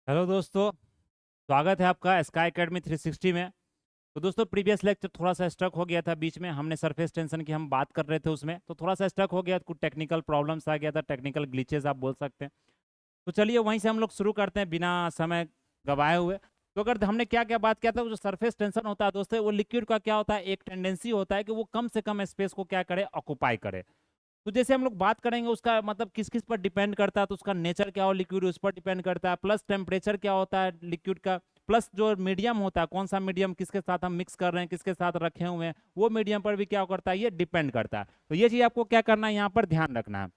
Hello दोस्तों, स्वागत है आपका स्काई एकेडमी 360 में। तो दोस्तों, प्रीवियस लेक्चर थोड़ा सा स्टक हो गया था बीच में। हमने सरफेस टेंशन की हम बात कर रहे थे, उसमें तो थोड़ा सा स्टक हो गया, कुछ टेक्निकल प्रॉब्लम्स आ गया था, टेक्निकल ग्लिचेस आप बोल सकते हैं। तो चलिए वहीं से हम लोग शुरू करते हैं बिना समय गवाए हुए। तो अगर हमने क्या क्या बात किया था, वो जो सरफेस टेंशन होता है दोस्तों, वो लिक्विड का क्या होता है, एक टेंडेंसी होता है कि वो कम से कम स्पेस को क्या करे, ऑक्युपाई करे। तो जैसे हम लोग बात करेंगे उसका मतलब किस किस पर डिपेंड करता है, तो उसका नेचर क्या हो लिक्विड उस पर डिपेंड करता है, प्लस टेम्परेचर क्या होता है लिक्विड का, प्लस जो मीडियम होता है, कौन सा मीडियम किसके साथ हम मिक्स कर रहे हैं, किसके साथ रखे हुए हैं, वो मीडियम पर भी क्या करता है, ये डिपेंड करता है। तो ये चीज आपको क्या करना है, यहाँ पर ध्यान रखना है।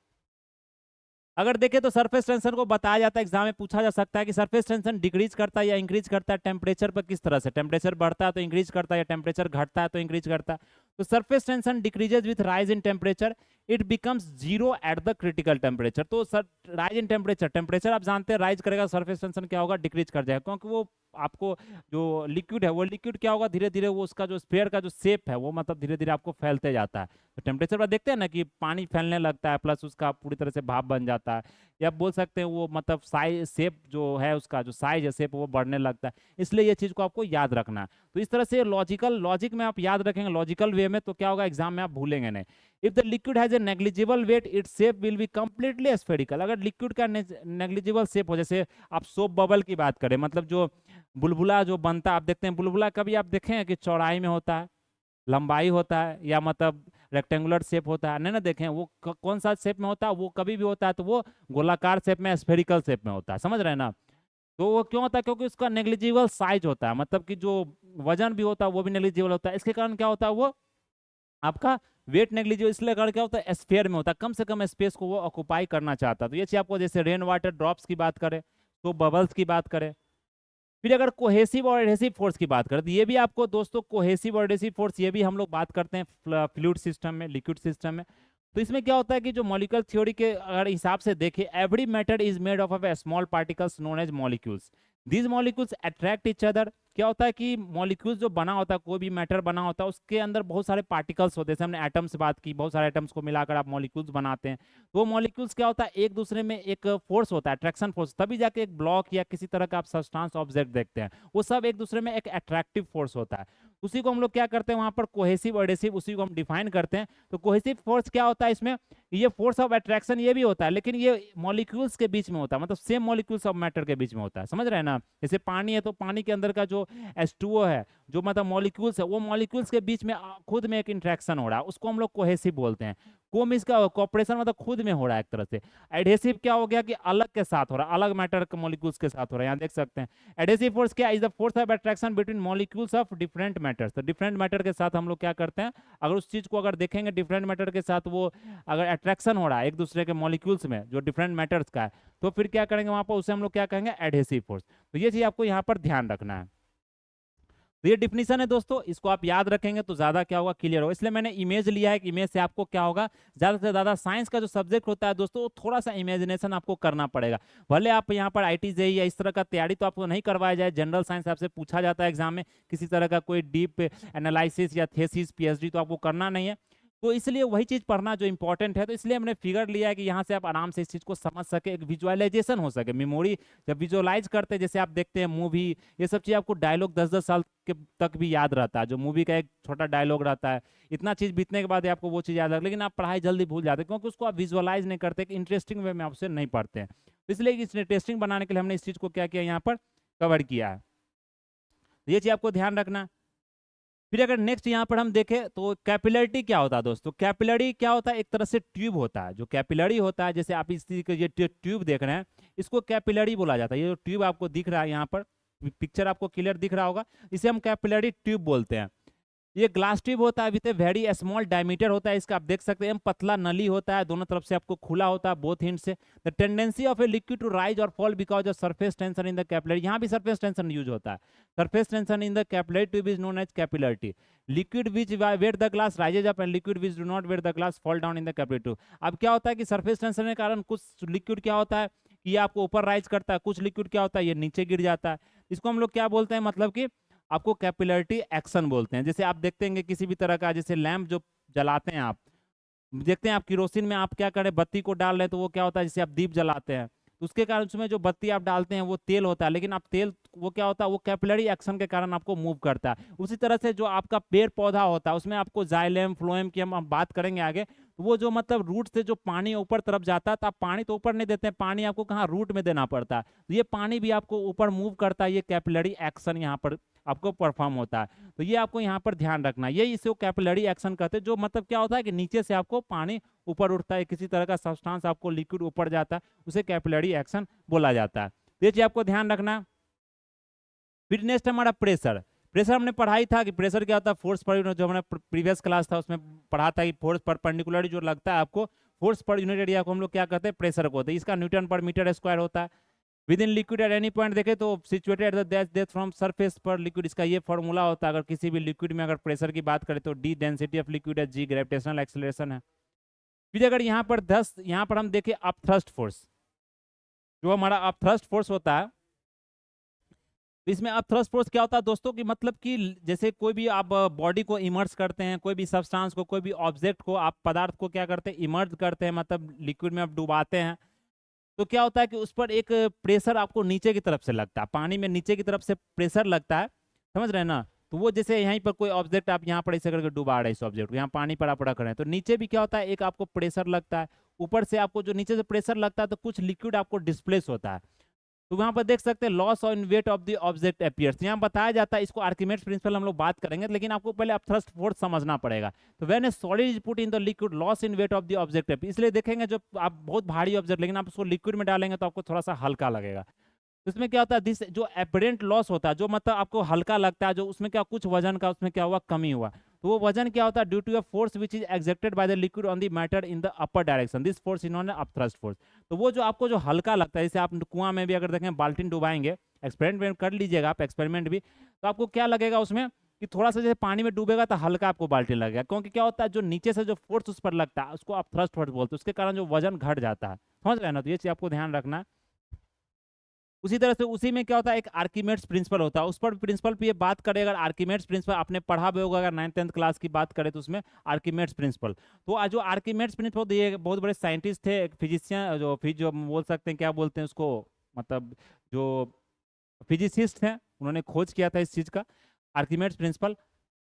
अगर देखें तो सरफेस टेंशन को बताया जाता है, एग्जाम में पूछा जा सकता है कि सरफेस टेंशन डिक्रीज करता है या इंक्रीज करता है टेम्परेचर पर, किस तरह से टेम्परेचर बढ़ता है तो इंक्रीज करता है या टेम्परेचर घटता है तो इंक्रीज करता है। तो surface tension decreases with rise in temperature, it becomes zero at the critical temperature. तो sir rise in temperature, temperature आप जानते हैं राइज करेगा, सरफेस टेंशन क्या होगा, डिक्रीज कर जाएगा, क्योंकि वो आपको जो लिक्विड है वो लिक्विड क्या होगा, धीरे धीरे वो उसका जो स्फीयर का जो शेप है वो मतलब धीरे धीरे आपको फैलते जाता है। तो टेम्परेचर पर देखते हैं ना कि पानी फैलने लगता है, प्लस उसका पूरी तरह से भाप बन जाता है, या बोल सकते हैं वो मतलब साइज शेप जो है उसका जो साइज है शेप वो बढ़ने लगता है। इसलिए ये चीज को आपको याद रखना है। तो इस तरह से लॉजिक में आप याद रखेंगे, लॉजिकल वे में, तो क्या होगा एग्जाम में आप भूलेंगे नहीं। If the liquid has a negligible weight, its shape will be completely spherical. अगर लिक्विड का नेग्लिजिबल शेप हो, जैसे आप सोप बबल की बात करें, मतलब जो बुलबुला जो बनता है, आप देखते हैं बुलबुला कभी आप देखें हैं कि चौड़ाई में होता है, लंबाई होता है, या मतलब रेक्टेंगुलर शेप होता है, नहीं ना देखें वो कौन सा शेप में होता है, वो कभी भी होता है तो वो गोलाकार शेप में, स्फेरिकल शेप में होता है, समझ रहे हैं ना। तो वो क्यों होता है, क्योंकि उसका नेग्लिजिबल साइज होता है, मतलब कि जो वजन भी होता है वो भी नेग्लिजिबल होता है। इसके कारण क्या होता है, वो आपका वेट नेग्लिजिबल इसलिए कारण क्या होता है, स्फीयर में होता है, कम से कम स्पेस को वो ऑक्युपाई करना चाहता है। तो ये चीज आपको, जैसे रेन वाटर ड्रॉप्स की बात करें, तो बबल्स की बात करें। फिर अगर कोहेसिव और एडहेसिव फोर्स की बात करें, तो ये भी आपको दोस्तों कोहेसिव और एडहेसिव फोर्स ये भी हम लोग बात करते हैं फ्लूइड सिस्टम में, लिक्विड सिस्टम में। तो इसमें क्या होता है कि जो मॉलिक्यूल थ्योरी के अगर हिसाब से देखें, every matter is made of a small particles known as molecules. These molecules attract each other. क्या होता है कि मॉलिक्यूल्स जो बना होता है, कोई भी मैटर बना होता है, उसके अंदर बहुत सारे पार्टिकल्स होते हैं, जैसे हमने एटम्स बात की, बहुत सारे एटम्स को मिलाकर आप मॉलिक्यूल्स बनाते हैं। तो वो मॉलिक्यूल्स क्या होता है, एक दूसरे में एक फोर्स होता है, अट्रैक्शन फोर्स, तभी जाके एक ब्लॉक या किसी तरह का आप सब्सटेंस ऑब्जेक्ट देखते हैं, वो सब एक दूसरे में एक अट्रैक्टिव फोर्स होता है। उसी को हम लोग क्या करते हैं वहां पर कोहेसिव एडहेसिव, उसी को हम डिफाइन करते हैं। तो कोहेसिव फोर्स क्या होता है इसमें, ये फोर्स ऑफ अट्रैक्शन ये भी होता है, लेकिन ये मॉलिक्यूल्स के बीच में होता है, मतलब सेम मॉलिक्यूल्स ऑफ मैटर के बीच में होता है, समझ रहे हैं ना। जैसे पानी है तो पानी के अंदर का जो H2O है, जो मतलब मॉलिक्यूल्स है, वो मॉलिक्यूल्स के बीच में खुद में एक इंट्रैक्शन हो रहा है, उसको हम लोग कोहेसिव बोलते हैं। कोम इसका कॉपरेशन मतलब खुद में हो रहा है एक तरह से। एडहेसिव क्या हो गया कि अलग के साथ हो रहा है, अलग मैटर के मॉलिक्यूल्स के साथ हो रहा है, यहाँ देख सकते हैं। एडहेसिव फोर्स क्या is the force of attraction between molecules of different matters. तो डिफरेंट मैटर के साथ हम लोग क्या करते हैं, अगर उस चीज को अगर देखेंगे डिफरेंट मैटर के साथ, वो अगर अट्रैक्शन हो रहा है एक दूसरे के मॉलिक्यूल्स में जो डिफरेंट मैटर्स का है, तो फिर क्या करेंगे वहां पर, उसे हम लोग क्या कहेंगे, एडहेसिव फोर्स। तो ये चीज आपको यहाँ पर ध्यान रखना है। तो ये डिफिनीशन है दोस्तों, इसको आप याद रखेंगे तो ज्यादा क्या होगा, क्लियर होगा। इसलिए मैंने इमेज लिया है कि इमेज से आपको क्या होगा, ज्यादा से ज्यादा साइंस का जो सब्जेक्ट होता है दोस्तों, थोड़ा सा इमेजिनेशन आपको करना पड़ेगा। भले आप यहाँ पर आईटी जेई या इस तरह का तैयारी तो आपको नहीं करवाया जाए, जनरल साइंस आपसे पूछा जाता है एग्जाम में, किसी तरह का कोई डीप एनालिसिस या थेसिस पीएचडी तो आपको करना नहीं है। तो इसलिए वही चीज पढ़ना जो इंपॉर्टेंट है, तो इसलिए हमने फिगर लिया है कि यहाँ से आप आराम से इस चीज को समझ सके, एक विजुअलाइजेशन हो सके, मेमोरी जब विजुअलाइज करते हैं, जैसे आप देखते हैं मूवी, ये सब चीज आपको डायलॉग 10-10 साल के तक भी याद रहता है, जो मूवी का एक छोटा डायलॉग रहता है, इतना चीज बीतने के बाद ही आपको वो चीज याद रहता है, लेकिन आप पढ़ाई जल्दी भूल जाते हैं क्योंकि उसको आप विजुअलाइज नहीं करते, इंटरेस्टिंग वे में आप उसे नहीं पढ़ते हैं। इसलिए इस इंटरेस्टिंग बनाने के लिए हमने इस चीज को क्या किया, यहाँ पर कवर किया है। ये चीज आपको ध्यान रखना। फिर अगर नेक्स्ट यहाँ पर हम देखें तो कैपिलरिटी क्या होता है दोस्तों, कैपिलरी क्या होता है, एक तरह से ट्यूब होता है। जो कैपिलरी होता है, जैसे आप इस चीज के ये ट्यूब देख रहे हैं, इसको कैपिलरी बोला जाता है। ये जो ट्यूब आपको दिख रहा है यहाँ पर, पिक्चर आपको क्लियर दिख रहा होगा, इसे हम कैपिलरी ट्यूब बोलते हैं। ये ग्लास ट्यूब होता है with a very small diameter होता है इसका, आप देख सकते हैं पतला नली होता है, दोनों तरफ से आपको खुला होता है बोथ हिंड से। The tendency of a liquid to rise और fall because of surface tension in the capillary, यहाँ भी सरफेस टेंशन यूज होता है। Surface tension in the capillary tube is known as capillarity. Liquid which wet the glass rises up and liquid which do not wet the glass fall down in the capillary tube. अब क्या होता है कि surface tension के कारण कुछ liquid क्या होता है कि ये आपको ऊपर राइज करता है, कुछ लिक्विड क्या होता है ये नीचे गिर जाता है। इसको हम लोग क्या बोलते हैं, मतलब कि आपको कैपिलरिटी एक्शन बोलते हैं। जैसे आप देखते हैं किसी भी तरह का, जैसे लैंप जो जलाते हैं आप, देखते हैं आप किरोसिन में आप क्या करें, बत्ती को डाल रहे हैं तो वो क्या होता है, जैसे आप दीप जलाते हैं तो उसके कारण उसमें जो बत्ती आप डालते हैं वो तेल होता है, लेकिन आप तेल वो क्या होता है, वो कैपिलरी एक्शन के कारण आपको मूव करता है। उसी तरह से जो आपका पेड़ पौधा होता है उसमें आपको जाइलेम फ्लोएम की हम बात करेंगे आगे, तो वो जो मतलब रूट से जो पानी ऊपर तरफ जाता है, तो आप पानी तो ऊपर नहीं देते हैं, पानी आपको कहाँ रूट में देना पड़ता है, तो ये पानी भी आपको ऊपर मूव करता है, ये कैपिलरी एक्शन यहाँ पर आपको परफॉर्म होता है। तो ये आपको यहाँ पर ध्यान रखना है, ये इसे कैपिलरी एक्शन कहते हैं, जो मतलब क्या होता है कि नीचे से आपको पानी ऊपर उठता है, किसी तरह का सब्सटेंस आपको लिक्विड ऊपर जाता है, उसे कैपिलरी एक्शन बोला जाता है। तो ये चीज आपको ध्यान रखना है। फिर नेक्स्ट हमारा प्रेशर। प्रेशर हमने पढ़ाई था कि प्रेशर क्या होता है, फोर्स पर यूनिट, जो हमारा प्रीवियस क्लास था उसमें पढ़ा था कि फोर्स परपेंडिकुलर जो लगता है आपको, फोर्स पर यूनिट एरिया को हम लोग क्या कहते हैं, प्रेशर को होता है, इसका न्यूटन पर मीटर स्क्वायर होता है। With in liquid at any point देखे तो situated at the dash depth from surface पर लिक्विड, इसका ये फॉर्मूला होता है। अगर किसी भी लिक्विड में अगर प्रेशर की बात करें तो डी डेंसिटी ऑफ लिक्विड है, जी ग्रेविटेशनल एक्सेलरेशन है। फिर अगर यहाँ पर 10, यहाँ पर हम देखें अपथ्रस्ट फोर्स, जो हमारा अपथ्रस्ट फोर्स होता है, तो इसमें अपथ्रस्ट फोर्स क्या होता है दोस्तों, कि मतलब कि जैसे कोई भी आप बॉडी को इमर्ज करते हैं, कोई भी सब्सटेंस को, कोई भी ऑब्जेक्ट को, आप पदार्थ को क्या करते हैं, इमर्ज करते हैं, मतलब लिक्विड में आप डुबाते हैं, तो क्या होता है कि उस पर एक प्रेशर आपको नीचे की तरफ से लगता है, पानी में नीचे की तरफ से प्रेशर लगता है, समझ रहे हैं ना। तो वो जैसे यहीं पर कोई ऑब्जेक्ट आप यहाँ पर ऐसे करके डुबा रहे हैं, इस ऑब्जेक्ट को यहाँ पानी पर आप रख रहे हैं, तो नीचे भी क्या होता है, एक आपको प्रेशर लगता है, ऊपर से आपको जो नीचे से प्रेशर लगता है तो कुछ लिक्विड आपको डिस्प्लेस होता है। तो वहां पर देख सकते हैं loss on wait of the object appears, यहाँ बताया जाता है, इसको आर्किमेड्स प्रिंसिपल हम लोग बात करेंगे, लेकिन आपको पहले अपथ्रस्ट फोर्स समझना पड़ेगा। तो when a solid is put in the liquid loss in wait of the object appears, इसलिए देखेंगे जब आप बहुत भारी ऑब्जेक्ट, लेकिन आप उसको लिक्विड में डालेंगे तो आपको थोड़ा सा हल्का लगेगा। तो इसमें क्या होता है, दिस जो एपरेंट लॉस होता है, जो मतलब आपको हल्का लगता है, जो उसमें क्या कुछ वजन का उसमें क्या हुआ, कमी हुआ, तो वो वजन क्या होता है, due to a force which is exerted by the liquid on the matter in the upper direction, this force इन्होंने अपथ्रस्ट फोर्स। तो वो जो आपको जो हल्का लगता है, जैसे आप कुआं में भी अगर देखें बाल्टीन डुबाएंगे, एक्सपेरिमेंट कर लीजिएगा आप, एक्सपेरिमेंट भी, तो आपको क्या लगेगा उसमें कि थोड़ा सा जैसे पानी में डूबेगा तो हल्का आपको बाल्टी लगेगा, क्योंकि क्या होता है, जो नीचे से जो फोर्स उस पर लगता है उसको आप थ्रस्ट फोर्स बोलते हैं, उसके कारण जो वजन घट जाता है, समझ रहे हैं ना। तो ये चीज आपको ध्यान रखना है। उसी तरह से उसी में क्या होता है, एक आर्किमेड्स प्रिंसिपल होता है, उस पर प्रिंसिपल पे ये बात करें, अगर आर्किमेड्स प्रिंसिपल आपने पढ़ा भी होगा, अगर 9th-10th क्लास की बात करें तो उसमें आर्किमेड्स प्रिंसिपल, तो आज जो आर्किमेड्स प्रिंसिपल, तो ये बहुत बड़े साइंटिस्ट थे, एक फिजिशियन, जो बोल सकते हैं, क्या बोलते हैं उसको, मतलब जो फिजिसिस्ट हैं, उन्होंने खोज किया था इस चीज का, आर्किमेड्स प्रिंसिपल।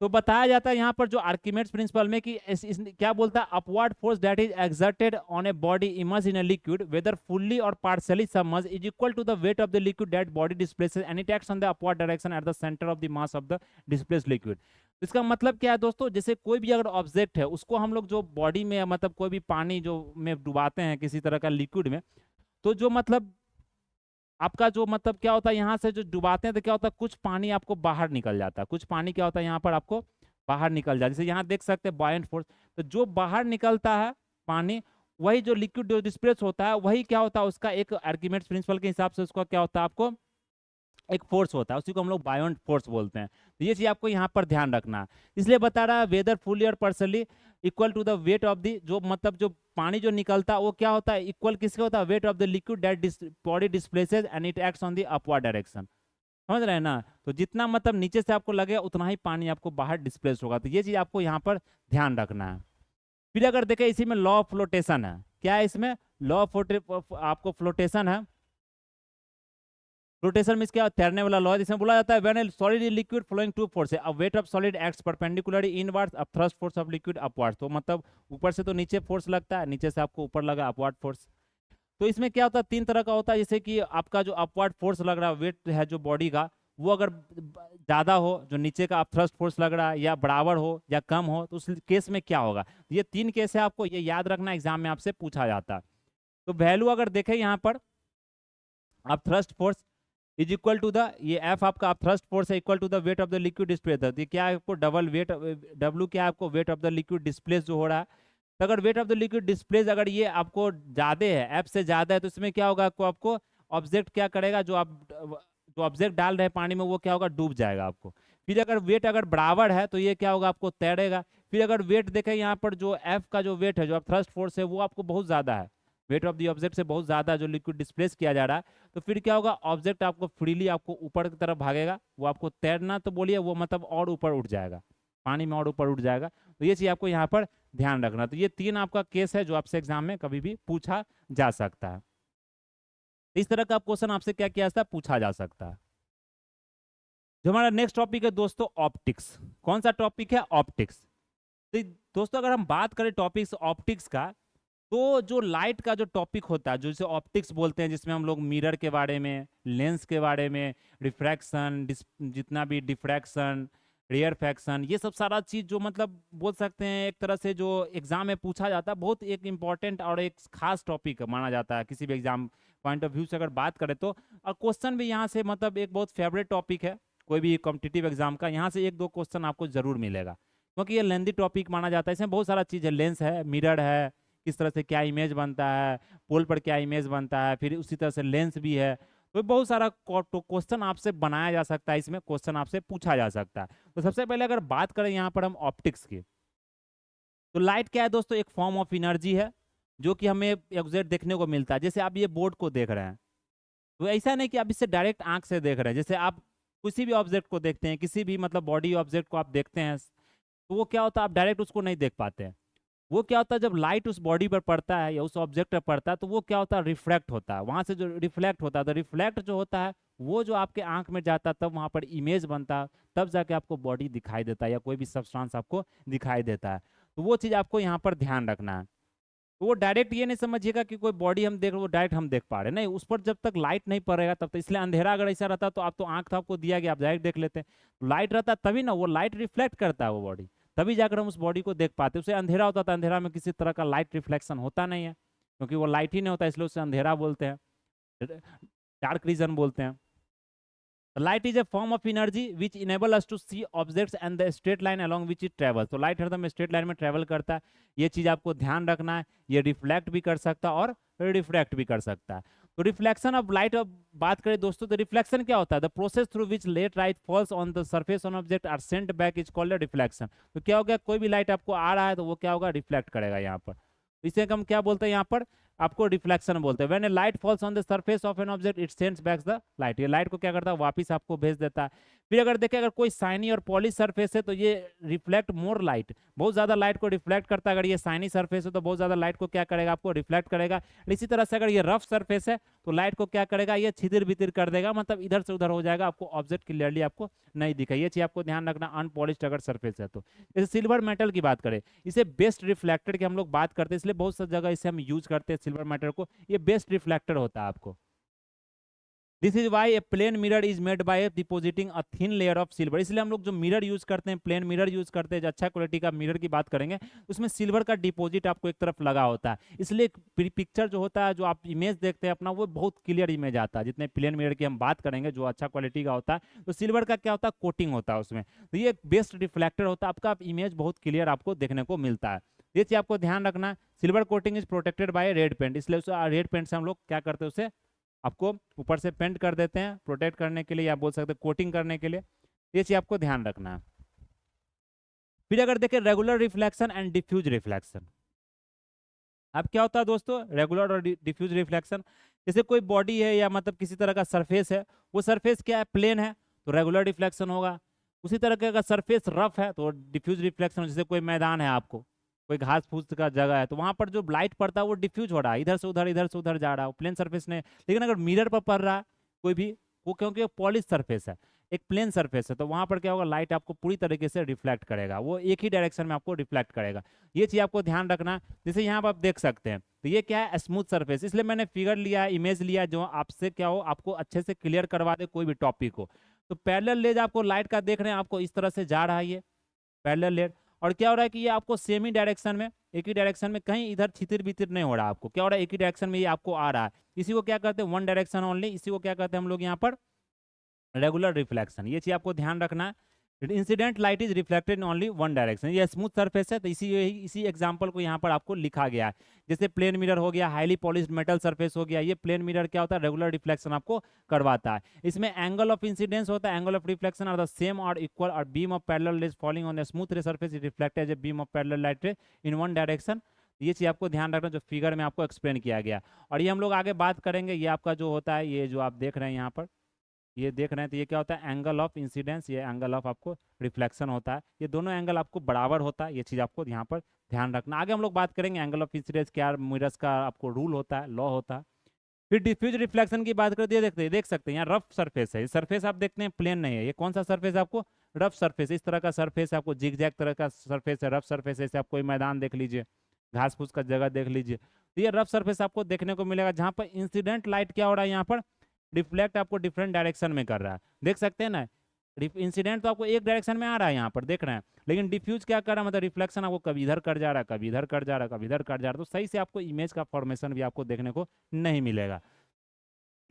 तो बताया जाता है यहाँ पर जो आर्किमेड्स प्रिंसिपल में कि क्या बोलता है, upward force that is exerted on a body immerge in a liquid whether fully और partially submerge is equal to the weight of the liquid that body displaces and it acts on the upward direction at the centre of the mass of the displaced liquid. इसका मतलब क्या है दोस्तों, जैसे कोई भी अगर ऑब्जेक्ट है उसको हम लोग जो बॉडी में, मतलब कोई भी पानी जो में डुबाते हैं किसी तरह का लिक्विड में, तो जो मतलब आपका जो मतलब क्या होता है, यहाँ से जो डुबाते हैं तो क्या होता है, कुछ पानी आपको बाहर निकल जाता है, कुछ पानी क्या होता है यहाँ पर आपको बाहर निकल जाता है, जैसे यहाँ देख सकते हैं बॉयंट फोर्स, तो जो बाहर निकलता है पानी, वही जो लिक्विड जो डिस्प्लेस होता है, वही क्या होता है, उसका एक आर्किमेड्स प्रिंसिपल के हिसाब से उसका क्या होता है, आपको एक फोर्स होता है, उसी को हम लोग बायोंट फोर्स बोलते हैं। तो ये चीज आपको यहाँ पर ध्यान रखना है, इसलिए बता रहा है वेदर फुली और personally equal to the weight of the, जो मतलब जो पानी जो निकलता है वो क्या होता है, इक्वल किसके होता है, wait of the liquid that body displaces and it acts on the upward direction, समझ रहे हैं ना। तो जितना मतलब नीचे से आपको लगेगा उतना ही पानी आपको बाहर डिस्प्लेस होगा, तो ये चीज आपको यहाँ पर ध्यान रखना है। फिर अगर देखें इसी में लॉ ऑफ फ्लोटेशन है, क्या है इसमें, लॉ ऑफ आपको फ्लोटेशन है। रोटेशन मींस क्या, तैरने वाला लॉ, जिसमें बोला जाता है when a solid is liquid flowing to force, a weight of solid acts perpendicularly inwards a thrust force of liquid upwards, तो मतलब ऊपर से तो नीचे फोर्स लगता है, नीचे से आपको ऊपर लगा अपवर्ड फोर्स। तो इसमें क्या होता है, 3 तरह का होता है, जैसे कि आपका जो अपवर्ड फोर्स लग रहा है, वेट है जो बॉडी का, वो अगर ज्यादा हो, जो नीचे का थ्रस्ट फोर्स लग रहा है, या बराबर हो या कम हो, तो उस केस में क्या होगा। ये 3 केस है, आपको ये याद रखना, एग्जाम में आपसे पूछा जाता है। तो वैल्यू अगर देखें यहाँ पर, आप thrust force is equal to the, ये एफ आपका आप थ्रस्ट फोर्स है, equal to the weight of the liquid displace, ये क्या है आपको डबल वेट, डब्ल्यू क्या है आपको, wait of the liquid displace जो हो रहा है। तो अगर wait of the liquid displace अगर ये आपको ज्यादा है, एफ से ज्यादा है, तो इसमें क्या होगा, आपको ऑब्जेक्ट क्या करेगा, जो ऑब्जेक्ट डाल रहे हैं पानी में वो क्या होगा, डूब जाएगा आपको। फिर अगर वेट अगर बराबर है तो ये क्या होगा, आपको तैरेगा। फिर अगर वेट देखें यहाँ पर, जो एफ का जो वेट है, जो थ्रस्ट फोर्स है, वो आपको बहुत ज्यादा है, वेट ऑफ द ऑब्जेक्ट से बहुत ज्यादा जो लिक्विड डिस्प्लेस किया जा रहा है, तो फिर क्या होगा, ऑब्जेक्ट आपको फ्रीली आपको ऊपर की तरफ भागेगा, वो आपको तैरना तो बोलिए, वो मतलब और ऊपर उठ जाएगा, पानी में और ऊपर उठ जाएगा। तो ये चीज आपको यहाँ पर ध्यान रखना। तो ये 3 आपका केस है जो आपसे एग्जाम में कभी भी पूछा जा सकता है। तो इस तरह का क्वेश्चन आपसे क्या किया जाता है, पूछा जा सकता है। जो हमारा नेक्स्ट टॉपिक है दोस्तों, ऑप्टिक्स। कौन सा टॉपिक है, ऑप्टिक्स। तो दोस्तों अगर हम बात करें टॉपिक्स ऑप्टिक्स का, तो जो लाइट का जो टॉपिक होता है, जो जिसे ऑप्टिक्स बोलते हैं, जिसमें हम लोग मिरर के बारे में, लेंस के बारे में, रिफ्रैक्शन, जितना भी डिफ्रैक्शन, रेयरफैक्शन, ये सब सारा चीज जो मतलब बोल सकते हैं एक तरह से जो एग्जाम में पूछा जाता है, बहुत एक इंपॉर्टेंट और एक खास टॉपिक माना जाता है किसी भी एग्जाम पॉइंट ऑफ व्यू से अगर बात करें तो। और क्वेश्चन भी यहाँ से मतलब एक बहुत फेवरेट टॉपिक है कोई भी कॉम्पिटिटिव एग्जाम का, यहाँ से एक दो क्वेश्चन आपको जरूर मिलेगा, क्योंकि ये लेंथी टॉपिक माना जाता है। इसमें बहुत सारा चीज़ है, लेंस है, मिरर है, किस तरह से क्या इमेज बनता है, पोल पर क्या इमेज बनता है, फिर उसी तरह से लेंस भी है। तो बहुत सारा क्वेश्चन आपसे बनाया जा सकता है, इसमें क्वेश्चन आपसे पूछा जा सकता है। तो सबसे पहले अगर बात करें यहाँ पर हम ऑप्टिक्स की, तो लाइट क्या है दोस्तों, एक फॉर्म ऑफ एनर्जी है जो कि हमें एग्जैक्ट देखने को मिलता है। जैसे आप ये बोर्ड को देख रहे हैं, तो ऐसा नहीं कि आप इससे डायरेक्ट आंख से देख रहे हैं। जैसे आप किसी भी ऑब्जेक्ट को देखते हैं, किसी भी मतलब बॉडी ऑब्जेक्ट को आप देखते हैं, तो वो क्या होता है, आप डायरेक्ट उसको नहीं देख पाते हैं। वो क्या होता है, जब लाइट उस बॉडी पर पड़ता है या उस ऑब्जेक्ट पर पड़ता है, तो वो क्या होता है, रिफ्लेक्ट होता है। वहां से जो रिफ्लेक्ट होता है, तो रिफ्लेक्ट जो होता है वो जो आपके आंख में जाता है, तब वहां पर इमेज बनता है, तब जाके आपको बॉडी दिखाई देता है या कोई भी सब्सटेंस आपको दिखाई देता है। तो वो चीज़ आपको यहाँ पर ध्यान रखना है। तो वो डायरेक्ट ये नहीं समझिएगा कि कोई बॉडी हम देख रहे, वो डायरेक्ट हम देख पा रहे हैं, नहीं, उस पर जब तक लाइट नहीं पड़ेगा तब तक। इसलिए अंधेरा अगर ऐसा रहता तो आप तो आंख तो आपको दिया गया, आप डायरेक्ट देख लेते हैं। लाइट रहता तभी ना, वो लाइट रिफ्लेक्ट करता है वो बॉडी, तभी जाकर हम उस बॉडी को देख पाते। उसे अंधेरा होता था, अंधेरा में किसी तरह का लाइट रिफ्लेक्शन होता नहीं है, क्योंकि वो लाइट ही नहीं होता, इसलिए उसे अंधेरा बोलते हैं, डार्क रीजन बोलते हैं। Light is a form of energy which enable us to see objects and the straight line along which it travel. तो लाइट हरदम स्ट्रेट लाइन में ट्रेवल करता है, ये चीज आपको ध्यान रखना है। ये रिफ्लेक्ट भी कर सकता है और रिफ्रैक्ट भी कर सकता है। तो रिफ्लेक्शन ऑफ लाइट, अब बात करें दोस्तों, तो रिफ्लेक्शन क्या होता है, the process through which let light falls on the surface on object are sent back is called reflection. तो क्या हो गया, कोई भी लाइट आपको आ रहा है तो वो क्या होगा, रिफ्लेक्ट करेगा यहाँ पर। इसे हम क्या बोलते हैं यहाँ पर, आपको रिफ्लेक्शन बोलते हैं। When A light falls on the surface of an object it sends back the light. ये लाइट को क्या करता है, वापस आपको भेज देता है। फिर अगर देखें, अगर कोई साइनी और पॉलिश सरफेस है तो ये रिफ्लेक्ट मोर लाइट, बहुत ज्यादा लाइट को रिफ्लेक्ट करता है। अगर ये साइनी सरफेस है तो बहुत ज्यादा लाइट को क्या करेगा, आपको रिफ्लेक्ट करेगा। इसी तरह से अगर ये रफ सरफेस है तो लाइट को क्या करेगा, ये छितिर बितिर कर देगा, मतलब इधर से उधर हो जाएगा, आपको ऑब्जेक्ट क्लियरली आपको नहीं दिखा। ये चीज आपको ध्यान रखना, अनपॉलिश्ड अगर सरफेस है तो। जैसे सिल्वर मेटल की बात करें, इसे बेस्ट रिफ्लेक्टर की हम लोग बात करते हैं, इसलिए बहुत सी जगह इसे हम यूज करते हैं सिल्वर मेटल को। ये बेस्ट रिफ्लेक्टर होता है आपको। This is why a plane mirror is made by depositing a thin layer of silver. इसलिए हम लोग जो मिरर यूज करते हैं, प्लेन मिरर यूज करते हैं, जो अच्छा क्वालिटी का मिरर की बात करेंगे, उसमें सिल्वर का डिपोजिट आपको एक तरफ लगा होता है। इसलिए पिक्चर जो होता है, जो आप इमेज देखते हैं अपना, वो बहुत क्लियर इमेज आता है। जितने प्लेन मिरर की हम बात करेंगे जो अच्छा क्वालिटी का होता है, तो सिल्वर का क्या होता है, कोटिंग होता है उसमें, तो ये बेस्ट रिफ्लेक्टर होता है आपका, इमेज बहुत क्लियर आपको देखने को मिलता है। ये चीज आपको ध्यान रखना। Silver coating is protected by red paint, इसलिए उसे रेड पेंट से हम लोग क्या करते हैं, उसे आपको ऊपर से पेंट कर देते हैं प्रोटेक्ट करने के लिए, या बोल सकते हैं कोटिंग करने के लिए। ये चीज आपको ध्यान रखना है। फिर अगर देखें regular reflection and diffuse reflection, अब क्या होता है दोस्तों, रेगुलर और डिफ्यूज रिफ्लेक्शन। जैसे कोई बॉडी है या मतलब किसी तरह का सरफेस है, वो सरफेस क्या है, प्लेन है, तो रेगुलर रिफ्लेक्शन होगा। उसी तरह का अगर सरफेस रफ है तो डिफ्यूज रिफ्लेक्शन। जैसे कोई मैदान है, आपको कोई घास फूस का जगह है, तो वहां पर जो लाइट पड़ता है वो डिफ्यूज हो रहा है, इधर से उधर, इधर से उधर जा रहा है, प्लेन सरफेस ने। लेकिन अगर मिरर पर पड़ रहा है कोई भी, वो क्योंकि पॉलिश सरफेस है, एक प्लेन सरफेस है, तो वहां पर क्या होगा, लाइट आपको पूरी तरीके से रिफ्लेक्ट करेगा, वो एक ही डायरेक्शन में आपको रिफ्लेक्ट करेगा। ये चीज आपको ध्यान रखना। जैसे यहाँ पर आप देख सकते हैं, तो ये क्या है, स्मूथ सरफेस, इसलिए मैंने फिगर लिया, इमेज लिया, जो आपसे क्या हो, आपको अच्छे से क्लियर करवा दे कोई भी टॉपिक को। तो पैरेलल लेज आपको लाइट का देख रहे हैं, आपको इस तरह से जा रहा है ये पैरेलल लेज, और क्या हो रहा है कि ये आपको सेम ही डायरेक्शन में, एक ही डायरेक्शन में, कहीं इधर छितिर बितिर नहीं हो रहा। आपको क्या हो रहा है, एक ही डायरेक्शन में ये आपको आ रहा है। इसी को क्या कहते हैं, वन डायरेक्शन ओनली, इसी को क्या कहते हैं हम लोग यहाँ पर, रेगुलर रिफ्लेक्शन। ये चीज आपको ध्यान रखना है। Incident light is reflected in only one direction. ये स्मूथ सरफेस है, तो इसी एग्जांपल को यहाँ पर आपको लिखा गया है। जैसे प्लेन मिरर हो गया, हाईली पॉलिश्ड मेटल सरफेस हो गया, ये प्लेन मिरर क्या होता है, रेगुलर रिफ्लेक्शन आपको करवाता है। इसमें एंगल ऑफ इंसिडेंस होता है, angle of reflection are the same और इक्वल, और beam of parallel rays falling on the smooth ray surface is reflected as a beam of parallel light ray in one direction. ये चीज आपको ध्यान रखना, जो फिगर में आपको एक्सप्लेन किया गया। और ये हम लोग आगे बात करेंगे, ये आपका जो होता है, ये जो आप देख रहे हैं यहाँ पर, ये देख रहे हैं, तो ये क्या होता है, एंगल ऑफ इंसिडेंस, ये एंगल ऑफ आपको रिफ्लेक्शन होता है। ये दोनों एंगल आपको बराबर होता है, ये चीज़ आपको यहाँ पर ध्यान रखना। आगे हम लोग बात करेंगे एंगल ऑफ इंसिडेंस क्या, मिरर्स का आपको रूल होता है, लॉ होता है। फिर डिफ्यूज रिफ्लेक्शन की बात करते हैं, देख सकते हैं यहाँ रफ सरफेस है, ये सरफेस आप देखते हैं प्लेन नहीं है, ये कौन सा सरफेस है आपको, रफ सरफेस, इस तरह का सरफेस है आपको, जिगजैग तरह का सरफेस है, रफ सरफेस है। आप कोई मैदान देख लीजिए, घास फूस का जगह देख लीजिए, तो ये रफ सरफेस आपको देखने को मिलेगा, जहाँ पर इंसिडेंट लाइट क्या हो रहा है, यहाँ पर रिफ्लेक्ट आपको डिफरेंट डायरेक्शन में कर रहा है, देख सकते हैं ना। इंसिडेंट तो आपको एक डायरेक्शन में आ रहा है यहाँ पर देख रहे हैं, लेकिन डिफ्यूज क्या कर रहा है, मतलब रिफ्लेक्शन आपको कभी इधर कर जा रहा है, कभी इधर कर जा रहा है, कभी इधर कर जा रहा है, तो सही से आपको इमेज का फॉर्मेशन भी आपको देखने को नहीं मिलेगा।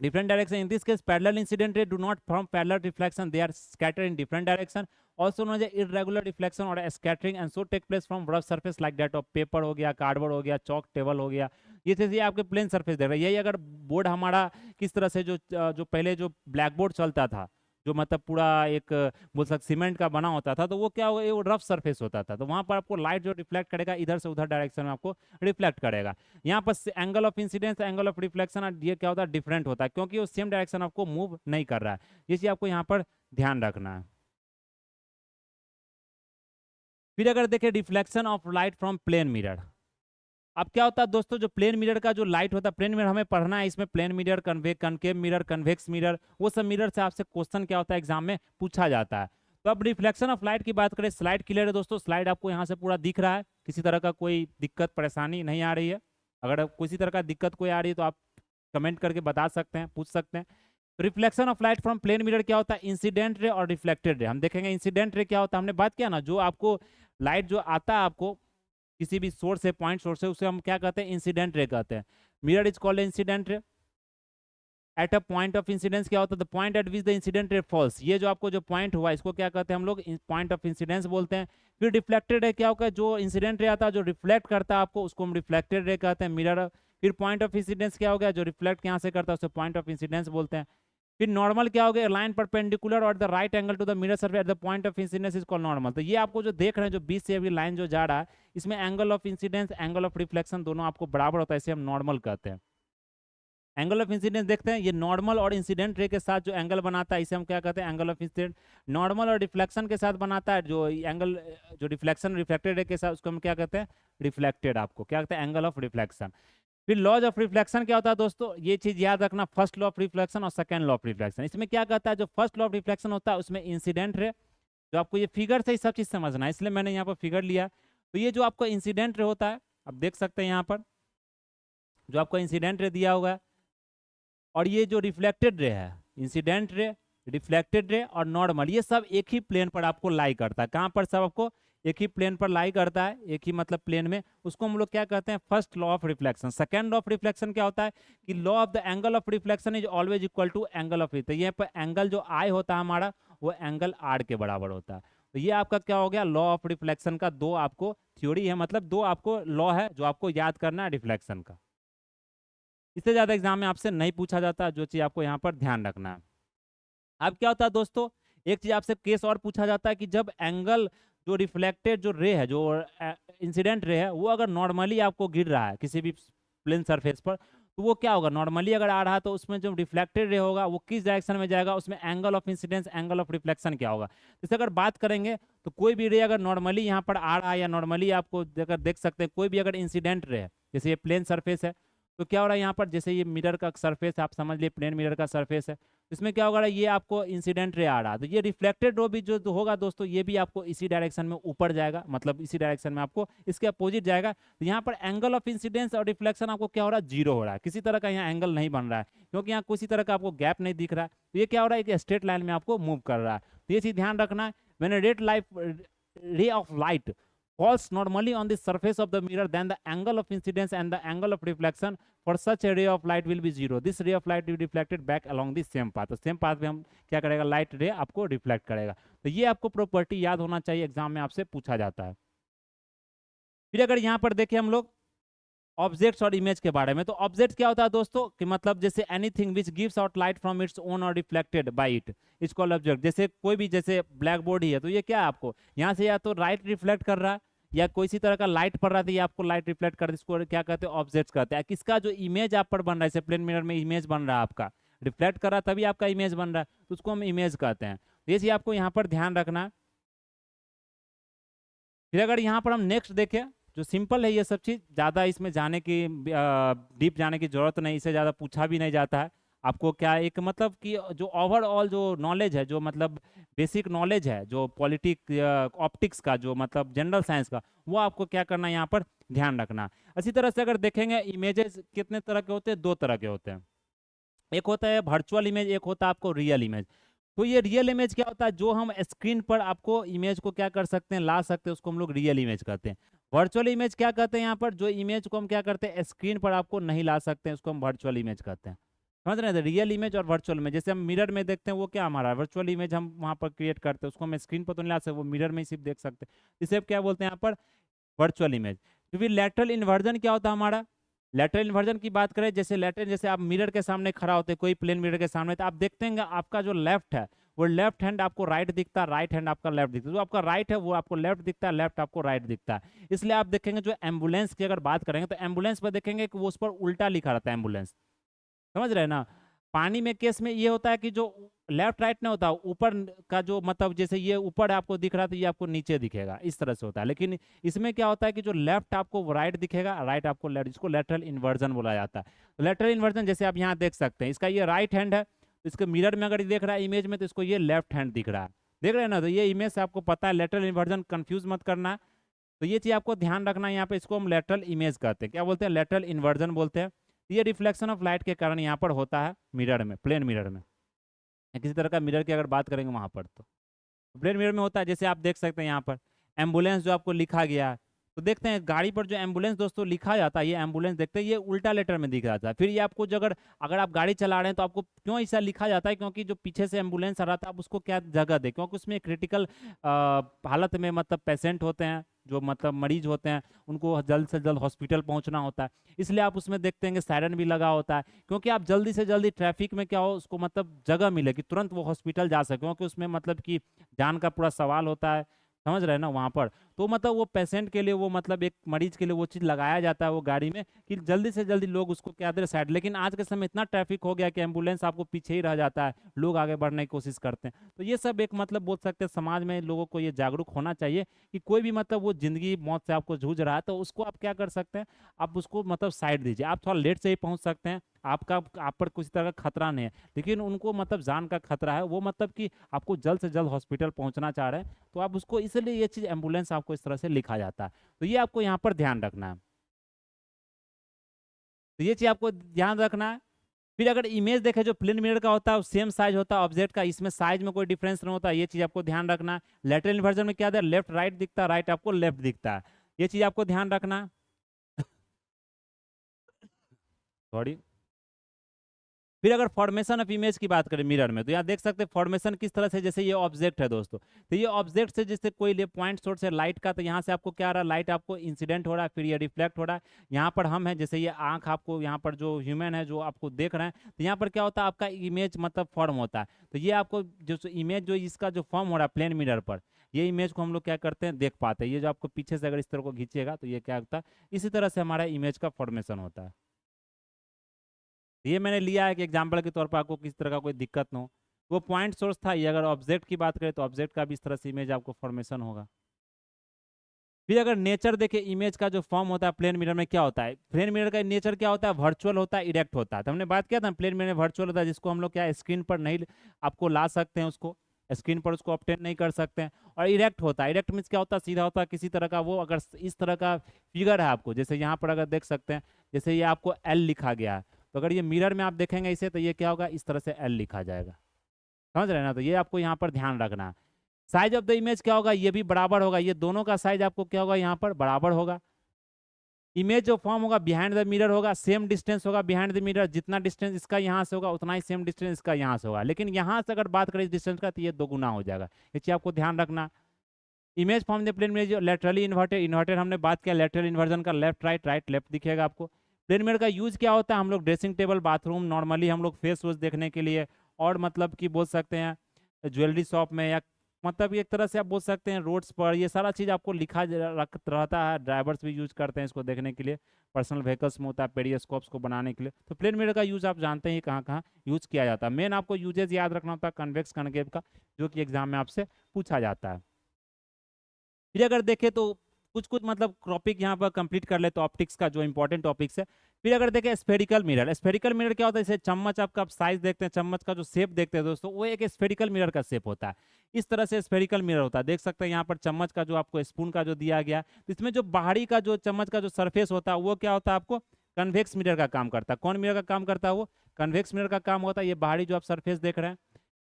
different direction, in this case parallel incident ray do not form parallel reflection, they are scattered in different direction, also known as irregular reflection or scattering, and so take place from rough surface like that of paper हो गया, cardboard हो गया, चौक table हो गया, ये चीज़, ये आपके plane surface देख रहे हैं। यही अगर बोर्ड हमारा किस तरह से जो पहले जो ब्लैक बोर्ड चलता था, जो मतलब पूरा एक बोल सकते सीमेंट का बना होता था, तो वो क्या होगा, वो रफ सरफेस होता था, तो वहाँ पर आपको लाइट जो रिफ्लेक्ट करेगा इधर से उधर डायरेक्शन में आपको रिफ्लेक्ट करेगा। यहाँ पर angle of incidence, angle of reflection ये क्या होता है, डिफरेंट होता है, क्योंकि वो सेम डायरेक्शन आपको मूव नहीं कर रहा है, ये चीज़ आपको यहाँ पर ध्यान रखना है। फिर अगर देखें reflection of light from plane mirror, अब क्या होता है दोस्तों, जो प्लेन मिरर का जो लाइट होता है, प्लेन मिरर हमें पढ़ना है, इसमें plane mirror, concave mirror, convex mirror, वो सब मिरर से आपसे क्वेश्चन क्या होता है एग्जाम में पूछा जाता है। तो अब रिफ्लेक्शन ऑफ लाइट की बात करें, स्लाइड क्लियर है दोस्तों, स्लाइड आपको यहाँ से पूरा दिख रहा है, किसी तरह का कोई दिक्कत परेशानी नहीं आ रही है, अगर किसी तरह का दिक्कत कोई आ रही है तो आप कमेंट करके बता सकते हैं, पूछ सकते हैं। Reflection of light from plane mirror क्या होता है, इंसिडेंट रे और रिफ्लेक्टेड रे। हम देखेंगे इंसिडेंट रे क्या होता है, हमने बात किया ना, जो आपको लाइट जो आता है आपको किसी भी सोर्स से, पॉइंट सोर्स से, उसे हम क्या कहते हैं, इंसिडेंट रे कहते हैं। Mirror is called incident ray. At a point of incidence क्या होता है, the point at which the incident ray falls, ये जो आपको जो पॉइंट हुआ इसको क्या कहते हैं हम लोग, पॉइंट ऑफ इंसिडेंस बोलते हैं। फिर रिफ्लेक्टेड रे क्या होगा, जो इंसिडेंट रे आता है जो रिफ्लेक्ट करता है आपको, उसको हम रिफ्लेक्टेड रे कहते हैं, मिरर। फिर पॉइंट ऑफ इंसिडेंस क्या हो गया, जो रिफ्लेक्ट यहाँ से करता है उसे पॉइंट ऑफ इंसिडेंस बोलते हैं। फिर नॉर्मल क्या हो गया, लाइन परपेंडिकुलर और the right angle to the mirror surface at the point of incidence is called normal. तो ये आपको जो देख रहे हैं, जो बीच से अभी लाइन जो जा रहा है, इसमें angle of incidence, angle of reflection दोनों आपको बराबर होता है, इसे हम नॉर्मल कहते हैं। एंगल ऑफ इंसिडेंस देखते हैं, ये नॉर्मल और इंसिडेंट रे के साथ जो एंगल बनाता है इसे हम क्या कहते हैं, एंगल ऑफ इंसिडेंट। नॉर्मल और रिफ्लेक्शन के साथ बनाता है जो एंगल, जो रिफ्लेक्शन रिफ्लेक्टेड रे के साथ, उसको हम क्या कहते हैं, रिफ्लेक्टेड, आपको क्या कहते हैं, एंगल ऑफ रिफ्लेक्शन। फिर लॉज ऑफ रिफ्लेक्शन क्या होता है दोस्तों, ये चीज याद रखना, फर्स्ट लॉ ऑफ रिफ्लेक्शन और सेकंड लॉ ऑफ रिफ्लेक्शन। इसमें क्या कहता है, जो फर्स्ट लॉ ऑफ रिफ्लेक्शन होता है उसमें इंसिडेंट रे, जो आपको ये फिगर से ही सब चीज समझना है, इसलिए मैंने यहाँ पर फिगर लिया। तो ये जो आपको इंसिडेंट रे होता है, आप देख सकते हैं यहाँ पर जो आपको इंसिडेंट रे दिया होगा, और ये जो रिफ्लेक्टेड रे है, इंसिडेंट रे, रिफ्लेक्टेड रे और नॉर्मल, ये सब एक ही प्लेन पर आपको लाई करता है। कहाँ पर सब आपको एक ही प्लेन पर लाई करता है, एक ही मतलब प्लेन में, उसको हम लोग क्या कहते हैं, first law of reflection. Second law of reflection क्या होता है कि law of the angle of reflection is always equal to angle of, तो ये पर एंगल जो आई होता है हमारा, वो एंगल आर के बराबर होता है। तो ये आपका क्या हो गया, लॉ ऑफ रिफ्लेक्शन का दो आपको थ्योरी है, मतलब दो आपको लॉ है जो आपको याद करना है रिफ्लेक्शन का। इससे ज्यादा एग्जाम में आपसे नहीं पूछा जाता, जो चीज आपको यहाँ पर ध्यान रखना है। अब क्या होता है दोस्तों, एक चीज आपसे केस और पूछा जाता है कि जब एंगल जो रिफ्लेक्टेड जो रे है, जो इंसिडेंट रे है, वो अगर नॉर्मली आपको गिर रहा है किसी भी प्लेन सरफेस पर, तो वो क्या होगा, नॉर्मली अगर आ रहा है तो उसमें जो रिफ्लेक्टेड रे होगा वो किस डायरेक्शन में जाएगा, उसमें angle of incidence, angle of reflection क्या होगा। जैसे अगर बात करेंगे तो कोई भी रे अगर नॉर्मली यहाँ पर आ रहा है, या नॉर्मली आपको अगर देख सकते हैं कोई भी अगर इंसिडेंट रे है, जैसे ये प्लेन सरफेस है, तो क्या हो रहा है यहाँ पर, जैसे ये मिरर का सरफेस आप समझ लिए, प्लेन मिरर का सरफेस है, इसमें क्या होगा, ये आपको इंसिडेंट रे आ रहा है, तो ये रिफ्लेक्टेड रो भी जो होगा दोस्तों, ये भी आपको इसी डायरेक्शन में ऊपर जाएगा, मतलब इसी डायरेक्शन में आपको इसके अपोजिट जाएगा। तो यहाँ पर एंगल ऑफ इंसिडेंस और रिफ्लेक्शन आपको क्या हो रहा है, जीरो हो रहा है, किसी तरह का यहाँ एंगल नहीं बन रहा है, क्योंकि यहाँ किसी तरह का आपको गैप नहीं दिख रहा है, तो ये क्या हो रहा है, एक स्ट्रेट लाइन में आपको मूव कर रहा है। तो ये चीज ध्यान रखना है, व्हेन रे of light falls normally on the surface of the mirror, then the angle of incidence and the angle of reflection for such a ray of light will be zero. This ray of light will be reflected back along the same path. तो same path में हम क्या करेगा, light रे आपको reflect करेगा। तो ये आपको प्रॉपर्टी याद होना चाहिए, एग्जाम में आपसे पूछा जाता है। फिर अगर यहाँ पर देखें हम लोग ऑब्जेक्ट्स और इमेज के बारे में, तो ऑब्जेक्ट क्या होता है दोस्तों कि मतलब जैसे anything which gives out light from its own और reflected by it is called object. जैसे कोई भी, जैसे ब्लैक बोर्ड ही है, तो ये क्या है, आपको यहाँ से या तो लाइट रिफ्लेक्ट कर रहा है, या कोई सी तरह का लाइट पड़ रहा था, ये आपको लाइट रिफ्लेक्ट कर, इसको क्या कहते हैं, ऑब्जेक्ट्स कहते हैं। किसका जो इमेज आप पर बन रहा है, जैसे प्लेन मिरर में इमेज बन रहा है आपका, रिफ्लेक्ट कर रहा है तभी आपका इमेज बन रहा है, तो उसको हम इमेज कहते हैं। ये चीज आपको यहाँ पर ध्यान रखना है। फिर अगर यहाँ पर हम नेक्स्ट देखें जो सिंपल है ये सब चीज़, ज़्यादा इसमें जाने की डीप जाने की ज़रूरत नहीं, इससे ज़्यादा पूछा भी नहीं जाता है। आपको क्या एक मतलब कि जो ओवरऑल जो नॉलेज है, जो मतलब बेसिक नॉलेज है, जो पॉलिटिक ऑप्टिक्स का, जो मतलब जनरल साइंस का, वो आपको क्या करना है यहाँ पर ध्यान रखना। इसी तरह से अगर देखेंगे इमेजेस कितने तरह के होते हैं, दो तरह के होते हैं। एक होता है वर्चुअल इमेज, एक होता है आपको रियल इमेज। तो ये रियल इमेज क्या होता है, जो हम स्क्रीन पर आपको इमेज को क्या कर सकते हैं, ला सकते हैं, उसको हम लोग रियल इमेज कहते हैं। वर्चुअल इमेज क्या कहते हैं यहाँ पर, जो इमेज को हम क्या करते हैं स्क्रीन पर आपको नहीं ला सकते हैं, उसको हम वर्चुअल इमेज कहते हैं। समझ रहे हैं, रियल इमेज और वर्चुअल में, जैसे हम मिरर में देखते हैं वो क्या हमारा वर्चुअल इमेज हम वहाँ पर क्रिएट करते हैं, उसको हम स्क्रीन पर तो नहीं ला सकते, वो मिरर में ही सिर्फ देख सकते हैं। इसे अब क्या बोलते हैं यहाँ पर वर्चुअल इमेज। तो फिर लेटरल इन्वर्जन क्या होता है हमारा, लेटरल इन्वर्जन की बात करें, जैसे लेटरल, जैसे आप मिरर के सामने खड़ा होते हैं, कोई प्लेन मिरर के सामने, तो आप देखते हैं आपका जो लेफ्ट है वो लेफ्ट हैंड आपको राइट दिखता है, राइट हैंड आपका लेफ्ट दिखता है। जो आपका राइट है वो आपको लेफ्ट दिखता है, लेफ्ट आपको राइट दिखता है। इसलिए आप देखेंगे जो एम्बुलेंस की अगर बात करेंगे तो एम्बुलेंस पर देखेंगे कि वो उस पर उल्टा लिखा रहता है एम्बुलेंस। समझ रहे हैं ना। पानी में केस में ये होता है कि जो लेफ्ट राइट नहीं होता, ऊपर का जो मतलब जैसे ये ऊपर आपको दिख रहा है तो ये आपको नीचे दिखेगा, इस तरह से होता है। लेकिन इसमें क्या होता है कि जो लेफ्ट आपको राइट दिखेगा, राइट आपको लेफ्ट, जिसको लेटरल इन्वर्जन बोला जाता है। लेटरल इन्वर्जन जैसे आप यहाँ देख सकते हैं, इसका ये राइट हैंड है, तो इसके मिरर में अगर देख रहा है इमेज में, तो इसको ये लेफ्ट हैंड दिख रहा है, देख रहे हैं ना। तो ये इमेज से आपको पता है, लेटरल इन्वर्जन कंफ्यूज मत करना है। तो ये चीज़ आपको ध्यान रखना है यहाँ पे, इसको हम लेटरल इमेज कहते हैं, क्या बोलते हैं, लेटरल इन्वर्जन बोलते हैं। ये रिफ्लेक्शन ऑफ लाइट के कारण यहाँ पर होता है मिरर में, प्लेन मिरर में। किसी तरह का मिरर की अगर बात करेंगे वहाँ पर, तो प्लेन मिरर में होता है। जैसे आप देख सकते हैं यहाँ पर एम्बुलेंस जो आपको लिखा गया है, तो देखते हैं गाड़ी पर जो एम्बुलेंस दोस्तों लिखा जाता है, ये एम्बुलेंस देखते हैं, ये उल्टा लेटर में दिख जाता है। फिर ये आपको जो अगर अगर आप गाड़ी चला रहे हैं तो आपको क्यों ऐसा लिखा जाता है, क्योंकि जो पीछे से एम्बुलेंस आ रहा था आप उसको क्या जगह दे, क्योंकि उसमें क्रिटिकल हालत में मतलब पेशेंट होते हैं, जो मतलब मरीज होते हैं, उनको जल्द से जल्द हॉस्पिटल पहुंचना होता है। इसलिए आप उसमें देखते हैं कि सायरन भी लगा होता है, क्योंकि आप जल्दी से जल्दी ट्रैफिक में क्या हो, उसको मतलब जगह मिले कि तुरंत वो हॉस्पिटल जा सके, क्योंकि उसमें मतलब कि जान का पूरा सवाल होता है। समझ रहे हैं ना वहाँ पर। तो मतलब वो पेशेंट के लिए, वो मतलब एक मरीज के लिए वो चीज़ लगाया जाता है वो गाड़ी में, कि जल्दी से जल्दी लोग उसको क्या दे साइड। लेकिन आज के समय इतना ट्रैफिक हो गया कि एम्बुलेंस आपको पीछे ही रह जाता है, लोग आगे बढ़ने की कोशिश करते हैं। तो ये सब एक मतलब बोल सकते हैं समाज में लोगों को ये जागरूक होना चाहिए कि कोई भी मतलब वो जिंदगी मौत से आपको जूझ रहा है, तो उसको आप क्या कर सकते हैं, आप उसको मतलब साइड दीजिए। आप थोड़ा लेट से ही पहुंच सकते हैं, आपका आप पर किसी तरह का खतरा नहीं है, लेकिन उनको मतलब जान का खतरा है, वो मतलब कि आपको जल्द से जल्द हॉस्पिटल पहुंचना चाह रहे हैं, तो आप उसको, इसलिए ये चीज़ एम्बुलेंस आपको इस तरह से लिखा जाता है। तो ये आपको यहाँ पर ध्यान रखना है। तो ये चीज़ आपको ध्यान रखना है। फिर अगर इमेज देखें, जो प्लेन मिरर का होता है सेम साइज होता है ऑब्जेक्ट का, इसमें साइज में कोई डिफरेंस नहीं होता, ये चीज़ आपको ध्यान रखना है। लेटरल इन्वर्जन में क्या है, लेफ्ट राइट दिखता है, राइट आपको लेफ्ट दिखता है, ये चीज़ आपको ध्यान रखना है। सॉरी। फिर अगर फॉर्मेशन ऑफ इमेज की बात करें मिरर में, तो यहाँ देख सकते हैं फॉर्मेशन किस तरह से, जैसे ये ऑब्जेक्ट है दोस्तों, तो ये ऑब्जेक्ट से जैसे कोई ले पॉइंट सोर्स है लाइट का, तो यहाँ से आपको क्या आ रहा है, लाइट आपको इंसिडेंट हो रहा है, फिर ये रिफ्लेक्ट हो रहा है। यहाँ पर हम हैं, जैसे ये आंख आपको यहाँ पर जो ह्यूमन है जो आपको देख रहे हैं, तो यहाँ पर क्या होता है आपका इमेज मतलब फॉर्म होता है। तो ये आपको जो इमेज जो इसका जो फॉर्म हो रहा है प्लेन मिरर पर, ये इमेज को हम लोग क्या करते हैं देख पाते हैं। ये जो आपको पीछे से अगर इस तरह को खींचेगा तो ये क्या होता है, इसी तरह से हमारा इमेज का फॉर्मेशन होता है। ये मैंने लिया है कि एग्जाम्पल के तौर पर आपको किसी तरह का कोई दिक्कत ना हो। वो पॉइंट सोर्स था। ये अगर ऑब्जेक्ट की बात करें तो ऑब्जेक्ट का भी इस तरह से इमेज आपको फॉर्मेशन होगा। फिर अगर नेचर देखे इमेज का जो फॉर्म होता है प्लेन मिरर में, क्या होता है, प्लेन मिरर का नेचर क्या होता है, वर्चुअल होता है, इरेक्ट होता है। तो हमने बात किया था प्लेन मिरर वर्चुअल होता है, जिसको हम लोग क्या स्क्रीन पर नहीं आपको ला सकते हैं, उसको स्क्रीन पर उसको ऑब्टेन नहीं कर सकते हैं। और इरेक्ट होता है, इरेक्ट मीन्स क्या होता है, सीधा होता है, किसी तरह का वो अगर इस तरह का फिगर है आपको, जैसे यहाँ पर अगर देख सकते हैं, जैसे ये आपको एल लिखा गया है, तो अगर ये मिरर में आप देखेंगे इसे, तो ये क्या होगा, इस तरह से एल लिखा जाएगा। समझ रहे हैं ना। तो ये आपको यहाँ पर ध्यान रखना है। साइज ऑफ द इमेज क्या होगा, ये भी बराबर होगा, ये दोनों का साइज आपको क्या होगा यहाँ पर बराबर होगा। इमेज जो फॉर्म होगा बिहाइंड द मिरर होगा, सेम डिस्टेंस होगा बिहाइंड द मिरर, जितना डिस्टेंस इसका यहाँ से होगा उतना ही सेम डिस्टेंस इसका यहाँ से होगा। लेकिन यहाँ से अगर बात करें इस डिस्टेंस का, तो ये 2 गुना हो जाएगा। ये चीज आपको ध्यान रखना। इमेज फॉर्म द प्लेन में जो लेटरली इन्वर्टेड, इन्वर्टेड हमने बात किया, लेटरल इन्वर्जन का लेफ्ट राइट, राइट लेफ्ट दिखेगा आपको। प्लेन मिरर का यूज क्या होता है, हम लोग ड्रेसिंग टेबल, बाथरूम, नॉर्मली हम लोग फेस वॉश देखने के लिए, और मतलब कि बोल सकते हैं ज्वेलरी शॉप में, या मतलब एक तरह से आप बोल सकते हैं रोड्स पर, ये सारा चीज़ आपको लिखा रहता है। ड्राइवर्स भी यूज करते हैं इसको देखने के लिए, पर्सनल व्हीकल्स में होता है, पेरिस्कोप्स को बनाने के लिए। तो प्लेन मिरर का यूज आप जानते हैं कहाँ कहाँ यूज किया जाता है। मेन आपको यूजेज याद रखना होता है कन्वेक्स कनकेव का, जो कि एग्जाम में आपसे पूछा जाता है। फिर अगर देखें तो कुछ कुछ मतलब टॉपिक यहाँ पर कंप्लीट कर ले तो ऑप्टिक्स का जो इंपॉर्टेंट टॉपिक्स है। फिर अगर देखें स्फेरिकल मिरर, स्फेरिकल मिरर क्या होता है, जैसे चम्मच आपका साइज देखते हैं, चम्मच का जो शेप देखते हैं दोस्तों, वो एक स्फेरिकल मिरर का शेप होता है। इस तरह से स्फेरिकल मिरर होता है, देख सकते हैं यहाँ पर चम्मच का जो आपको स्पून का जो दिया गया, तो इसमें जो बाहरी का जो चम्मच का जो सरफेस होता है वो क्या होता है, आपको कन्वेक्स मिरर का काम करता है। कौन मिरर का काम करता है, वो कन्वेक्स मिरर का काम होता है। ये बाहरी जो आप सरफेस देख रहे हैं,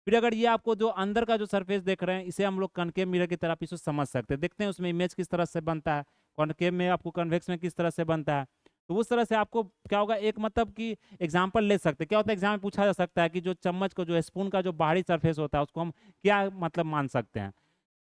फिर अगर ये आपको जो अंदर का जो सरफेस देख रहे हैं, इसे हम लोग कनकेव मिरर की तरफ इसको समझ सकते हैं। देखते हैं उसमें इमेज किस तरह से बनता है, कॉनकेव में आपको कन्वेक्स में किस तरह से बनता है। तो उस तरह से आपको क्या होगा, एक मतलब कि एग्जाम्पल ले सकते हैं। क्या होता है, एग्जाम में पूछा जा सकता है कि जो चम्मच को जो स्पून का जो बाहरी सरफेस होता है उसको हम क्या मतलब मान सकते हैं।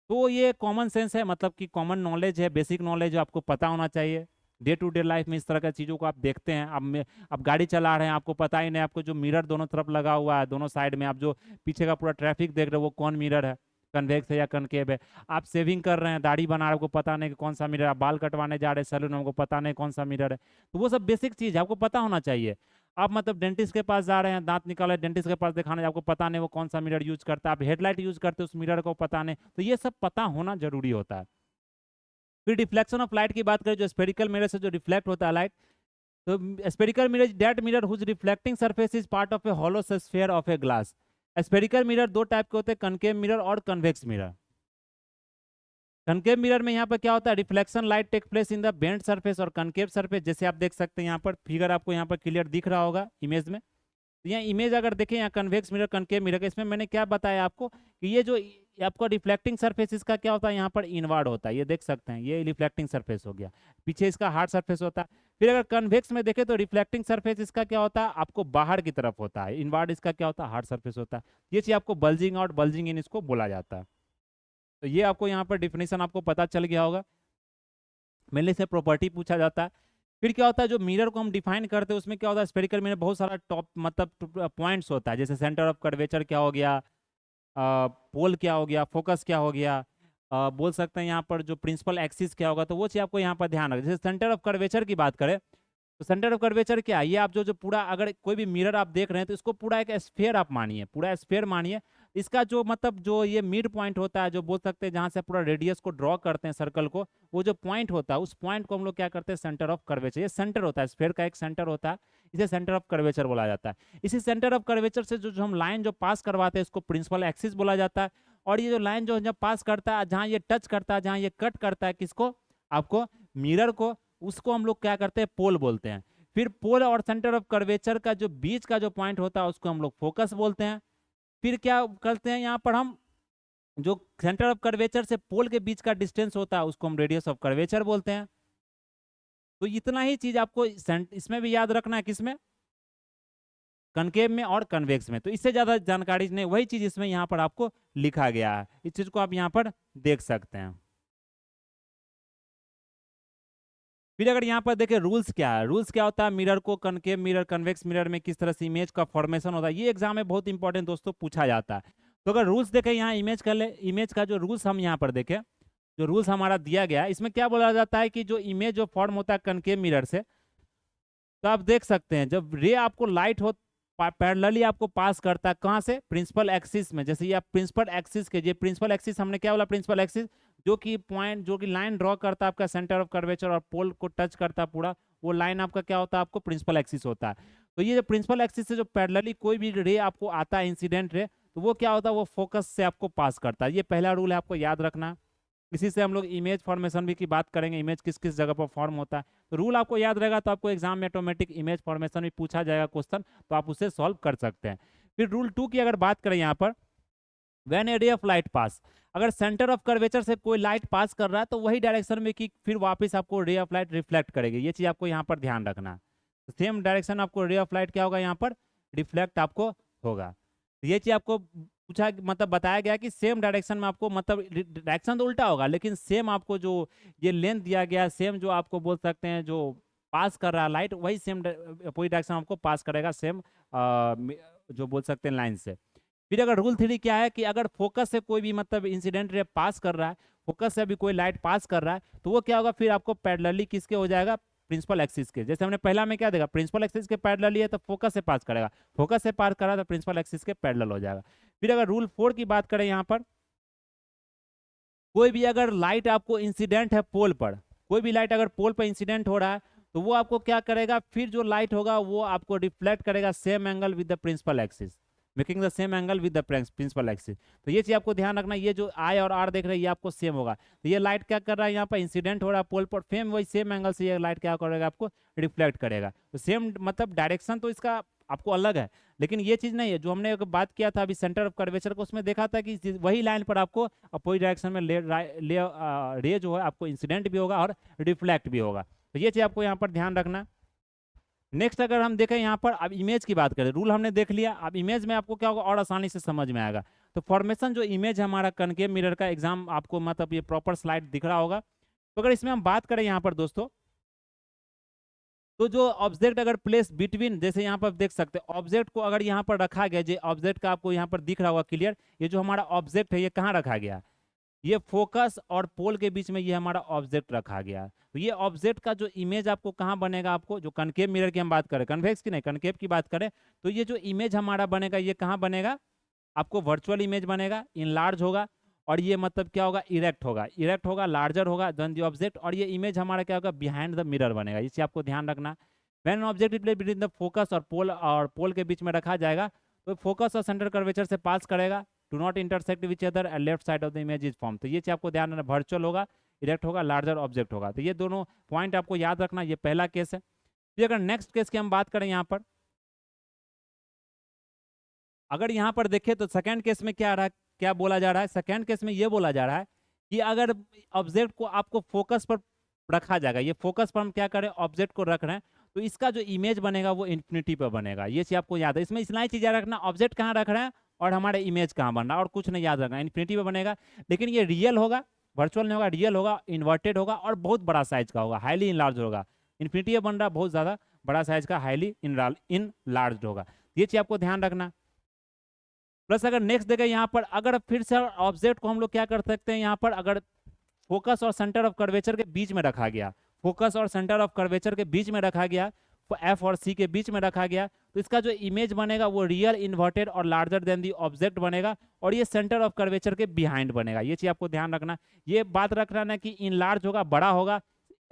तो ये कॉमन सेंस है, मतलब कि कॉमन नॉलेज है, बेसिक नॉलेज आपको पता होना चाहिए। डे टू डे लाइफ में इस तरह की चीज़ों को आप देखते हैं। अब गाड़ी चला रहे हैं, आपको पता ही नहीं, आपको जो मिरर दोनों तरफ लगा हुआ है, दोनों साइड में, आप जो पीछे का पूरा ट्रैफिक देख रहे हो वो कौन मिरर है, कन्वेक्स है या कनकेव है। आप सेविंग कर रहे हैं, दाढ़ी बना रहे हो, आपको पता नहीं कि कौन सा मिरर है। आप बाल कटवाने जा रहे हैं सैलून में, आपको पता नहीं कौन सा मिरर है। तो वो सब बेसिक चीज़ है, आपको पता होना चाहिए। आप मतलब डेंटिस्ट के पास जा रहे हैं, दांत निकाले, डेंटिस्ट के पास दिखाने, आपको पता नहीं वो कौन सा मिरर यूज करता है। आप हेडलाइट यूज करते हो, उस मिरर को पता नहीं। तो ये सब पता होना जरूरी होता है। फिर डिफ्लेक्शन ऑफ लाइट की बात करें, जो स्पेरिकल मिरर से जो रिफ्लेक्ट होता है लाइट, तो spherical mirror that mirror whose reflecting surface is part of a hollow sphere of a glass. Spherical mirror दो टाइप के होते हैं, कनकेव मिरर और कन्वेक्स मिरर। कनकेव मिरर में यहाँ पर क्या होता है, reflection light take place in the bend surface और कनकेव सरफेस। जैसे आप देख सकते हैं यहाँ पर फिगर आपको यहाँ पर क्लियर दिख रहा होगा इमेज में। तो यहाँ इमेज अगर देखें, यहाँ कन्वेक्स मिरर कनकेव मिरर, इसमें मैंने क्या बताया आपको कि ये जो आपको रिफ्लेक्टिंग सरफेस इसका क्या होता है, यहाँ पर इनवर्ड होता है। ये देख सकते हैं, ये रिफ्लेक्टिंग सरफेस हो गया, पीछे इसका हार्ड सरफेस होता है। फिर अगर कन्वेक्स में देखें तो रिफ्लेक्टिंग सरफेस इसका क्या होता है, आपको बाहर की तरफ होता है, इनवर्ड इसका क्या होता है, हार्ड सरफेस होता है। ये चीज आपको बल्जिंग आउट, बल्जिंग इन इसको बोला जाता है। तो ये आपको यहाँ पर डिफिनेशन आपको पता चल गया होगा। मेनली से प्रॉपर्टी पूछा जाता है। फिर क्या होता है, जो मिरर को हम डिफाइन करते हैं उसमें क्या होता है, स्फेरिकल मिरर बहुत सारा टॉप मतलब पॉइंट्स होता है, जैसे सेंटर ऑफ कर्वेचर क्या हो गया, पोल क्या हो गया, फोकस क्या हो गया, बोल सकते हैं यहाँ पर जो प्रिंसिपल एक्सिस क्या होगा। तो वो चीज़ आपको यहाँ पर ध्यान रखना। जैसे सेंटर ऑफ कर्वेचर की बात करें, तो सेंटर ऑफ कर्वेचर क्या है, ये आप जो जो पूरा अगर कोई भी मिरर आप देख रहे हैं तो इसको पूरा एक स्फेयर आप मानिए, पूरा स्फेयर मानिए। इसका जो मतलब जो ये मिड पॉइंट होता है, जो बोल सकते हैं जहाँ से पूरा रेडियस को ड्रॉ करते हैं सर्कल को, वो जो पॉइंट होता है उस पॉइंट को हम लोग क्या करते हैं, सेंटर ऑफ कर्वेचर। ये सेंटर होता है, स्फेयर का एक सेंटर होता है, इसे सेंटर ऑफ कर्वेचर बोला जाता है। इसी सेंटर ऑफ कर्वेचर से जो जो हम लाइन जो पास करवाते हैं इसको प्रिंसिपल एक्सिस बोला जाता है। और ये जो लाइन जो जब पास करता है, जहाँ ये टच करता है, जहाँ ये कट करता है किसको, आपको मिरर को, उसको हम लोग क्या करते हैं, पोल बोलते हैं। फिर पोल और सेंटर ऑफ कर्वेचर का जो बीच का जो पॉइंट होता है उसको हम लोग फोकस बोलते हैं। फिर क्या करते हैं यहाँ पर हम, जो सेंटर ऑफ कर्वेचर से पोल के बीच का डिस्टेंस होता है उसको हम रेडियस ऑफ कर्वेचर बोलते हैं। तो इतना ही चीज आपको इसमें भी याद रखना है, किसमें, कनकेव में और कन्वेक्स में। तो इससे ज्यादा जानकारी नहीं, वही चीज इसमें यहाँ पर आपको लिखा गया है, इस चीज को आप यहाँ पर देख सकते हैं। फिर अगर यहाँ पर देखें रूल्स क्या है, रूल्स क्या होता है, मिरर को कनकेव मिरर कन्वेक्स मिरर में किस तरह से इमेज का फॉर्मेशन होता है, ये एग्जाम में बहुत इंपॉर्टेंट दोस्तों पूछा जाता है। तो अगर रूल्स देखें, यहाँ इमेज कर ले, इमेज का जो रूल्स हम यहाँ पर देखें, जो रूल्स हमारा दिया गया है, इसमें क्या बोला जाता है कि जो इमेज जो फॉर्म होता है कनकेव मिरर से, तो आप देख सकते हैं जब रे आपको लाइट हो पैरेलली आपको पास करता है, कहाँ से, प्रिंसिपल एक्सिस में। जैसे ये आप प्रिंसिपल एक्सिस के, ये प्रिंसिपल एक्सिस हमने क्या बोला, प्रिंसिपल एक्सिस जो कि पॉइंट, जो कि लाइन ड्रॉ करता है आपका सेंटर ऑफ कर्वेचर और पोल को टच करता है पूरा, वो लाइन आपका क्या होता है, आपको प्रिंसिपल एक्सिस होता है। तो ये जो प्रिंसिपल एक्सिस से जो पैरेलली कोई भी रे आपको आता है, इंसिडेंट रे, तो वो क्या होता है, वो फोकस से आपको पास करता है। ये पहला रूल है, आपको याद रखना। इसी से हम लोग इमेज फॉर्मेशन भी की बात करेंगे, इमेज किस किस जगह पर फॉर्म होता है। तो रूल आपको याद रहेगा तो आपको एग्जाम में ऑटोमेटिक इमेज फॉर्मेशन भी पूछा जाएगा क्वेश्चन, तो आप उसे सॉल्व कर सकते हैं। फिर रूल 2 की अगर बात करें यहाँ पर, व्हेन ए रे ऑफ लाइट पास, अगर सेंटर ऑफ कर्वेचर से कोई लाइट पास कर रहा है तो वही डायरेक्शन में कि फिर वापस आपको रे ऑफ लाइट रिफ्लेक्ट करेगी। ये चीज आपको यहाँ पर ध्यान रखना है। सेम डायरेक्शन आपको रे ऑफ लाइट क्या होगा, यहाँ पर रिफ्लेक्ट आपको होगा। तो ये चीज आपको पूछा मतलब बताया गया कि सेम डायरेक्शन में आपको, मतलब डायरेक्शन तो उल्टा होगा लेकिन सेम आपको जो ये लेंथ दिया गया, सेम जो आपको बोल सकते हैं जो पास कर रहा है लाइट, वही सेम अपोजिट डायरेक्शन आपको पास करेगा, सेम जो बोल सकते हैं लाइन से। फिर अगर रूल 3 क्या है कि अगर फोकस से कोई भी मतलब इंसिडेंट रे पास कर रहा है, फोकस से भी कोई लाइट पास कर रहा है, तो वो क्या होगा, फिर आपको पैरेलली किसके हो जाएगा, प्रिंसिपल एक्सिस के। जैसे हमने पहला में क्या देखा, प्रिंसिपल एक्सिस के पैरेलली है तो फोकस से पास करेगा, फोकस से पास करा तो प्रिंसिपल एक्सिस के पैरेलल हो जाएगा। फिर अगर रूल 4 की बात करें यहाँ पर, कोई भी अगर लाइट आपको इंसिडेंट है पोल पर, कोई भी लाइट अगर पोल पर इंसिडेंट हो रहा है तो वो आपको क्या करेगा, फिर जो लाइट होगा वो आपको रिफ्लेक्ट करेगा same angle with the principal axis, making the same angle with the principal axis. तो ये चीज आपको ध्यान रखना, ये जो आई और आर देख रहे हैं ये आपको सेम होगा। तो ये लाइट क्या कर रहा है, यहाँ पर इंसिडेंट हो रहा है पोल पर, सेम वही सेम एंगल से ये लाइट क्या करेगा, आपको रिफ्लेक्ट करेगा। तो सेम मतलब डायरेक्शन तो इसका आपको अलग है, लेकिन ये चीज नहीं है जो हमने एक बात किया था अभी सेंटर ऑफ कर्वेचर को, उसमें देखा था कि वही लाइन पर आपको अपोजिट डायरेक्शन में रे जो है आपको इंसिडेंट भी होगा और रिफ्लेक्ट भी होगा। तो ये चीज आपको यहाँ पर ध्यान रखना। नेक्स्ट अगर हम देखें यहाँ पर, अब इमेज की बात करें, रूल हमने देख लिया, अब इमेज में आपको क्या होगा और आसानी से समझ में आएगा। तो फॉर्मेशन जो इमेज है हमारा कनकेव मिरर का, एग्जाम आपको मतलब ये प्रॉपर स्लाइड दिख रहा होगा। तो अगर इसमें हम बात करें यहाँ पर दोस्तों, तो जो ऑब्जेक्ट अगर प्लेस बिटवीन, जैसे यहाँ पर देख सकते हैं ऑब्जेक्ट को अगर यहाँ पर रखा गया, जो ऑब्जेक्ट का आपको यहाँ पर दिख रहा होगा क्लियर, ये जो हमारा ऑब्जेक्ट है ये कहाँ रखा गया, ये फोकस और पोल के बीच में ये हमारा ऑब्जेक्ट रखा गया। तो ये ऑब्जेक्ट का जो इमेज आपको कहाँ बनेगा, आपको जो कनकेव मिरर की हम बात करें, कन्वेक्स की नहीं कनकेव की बात करें, तो ये जो इमेज हमारा बनेगा ये कहाँ बनेगा, आपको वर्चुअल इमेज बनेगा, इनलार्ज होगा, और ये मतलब क्या होगा, इरेक्ट होगा, इरेक्ट होगा, लार्जर होगा देन द ऑब्जेक्ट, और ये इमेज हमारा क्या होगा, बिहाइंड द मिरर बनेगा। इसे आपको ध्यान रखना। When object is placed between the focus और पोल के बीच में रखा जाएगा, तो फोकस और सेंटर कर्वेचर से पास करेगा, do not intersect which other and left side of the image is form. तो ये चीज आपको ध्यान रखना, वर्चुअल होगा, इरेक्ट होगा, लार्जर ऑब्जेक्ट होगा। तो ये दोनों पॉइंट आपको याद रखना, ये पहला केस है। फिर अगर नेक्स्ट केस की हम बात करें यहाँ पर, अगर यहाँ पर देखें तो सेकंड केस में क्या आ रहा है, क्या बोला जा रहा है, सेकंड केस में ये बोला जा रहा है कि अगर ऑब्जेक्ट को आपको फोकस पर रखा जाएगा, ये फोकस पर हम क्या करें, ऑब्जेक्ट को रख रहे हैं, तो इसका जो इमेज बनेगा वो इन्फिनिटी पर बनेगा। ये चीज आपको याद है, इसमें इतना ही चीज याद रखना, ऑब्जेक्ट कहाँ रख रहे हैं और हमारे इमेज कहाँ बन रहा है, और कुछ नहीं याद रखना, इन्फिनिटी पर बनेगा। लेकिन ये रियल होगा, वर्चुअल नहीं होगा, रियल होगा, इन्वर्टेड होगा और बहुत बड़ा साइज का होगा, हाईली इनलार्ज होगा। इन्फिनिटी बन रहा है बहुत ज्यादा बड़ा साइज का, हाईली इनलार्ज होगा। ये चीज आपको ध्यान रखना। प्लस अगर नेक्स्ट देखें यहाँ पर, अगर फिर से ऑब्जेक्ट को हम लोग क्या कर सकते हैं, यहाँ पर अगर फोकस और सेंटर ऑफ कर्वेचर के बीच में रखा गया, फोकस और सेंटर ऑफ कर्वेचर के बीच में रखा गया, एफ और सी के बीच में रखा गया, तो इसका जो इमेज बनेगा वो रियल, इन्वर्टेड और लार्जर देन दी ऑब्जेक्ट बनेगा, और ये सेंटर ऑफ कर्वेचर के बिहाइंड बनेगा। ये चीज आपको ध्यान रखना, ये बात रखना ना कि इन लार्ज होगा, बड़ा होगा,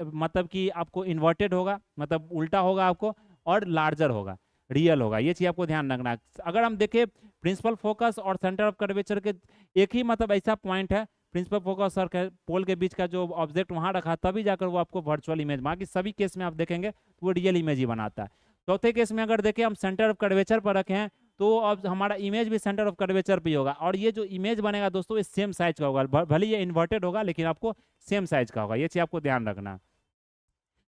मतलब कि आपको इन्वर्टेड होगा, मतलब उल्टा होगा आपको, और लार्जर होगा, रियल होगा। ये चीज आपको ध्यान रखना। अगर हम देखें प्रिंसिपल फोकस और सेंटर ऑफ कर्वेचर के एक ही मतलब ऐसा पॉइंट है, प्रिंसिपल फोकस और पोल के बीच का जो ऑब्जेक्ट वहां रखा, तभी जाकर वो आपको वर्चुअल इमेज, बाकी सभी केस में आप देखेंगे तो वो रियल इमेज ही बनाता है। चौथे केस में अगर देखें हम सेंटर ऑफ कर्वेचर पर रखे हैं, तो अब हमारा इमेज भी सेंटर ऑफ कर्वेचर पे होगा, और ये जो इमेज बनेगा दोस्तों ये सेम साइज का होगा, भले ये इन्वर्टेड होगा लेकिन आपको सेम साइज का होगा। ये चीज आपको ध्यान रखना।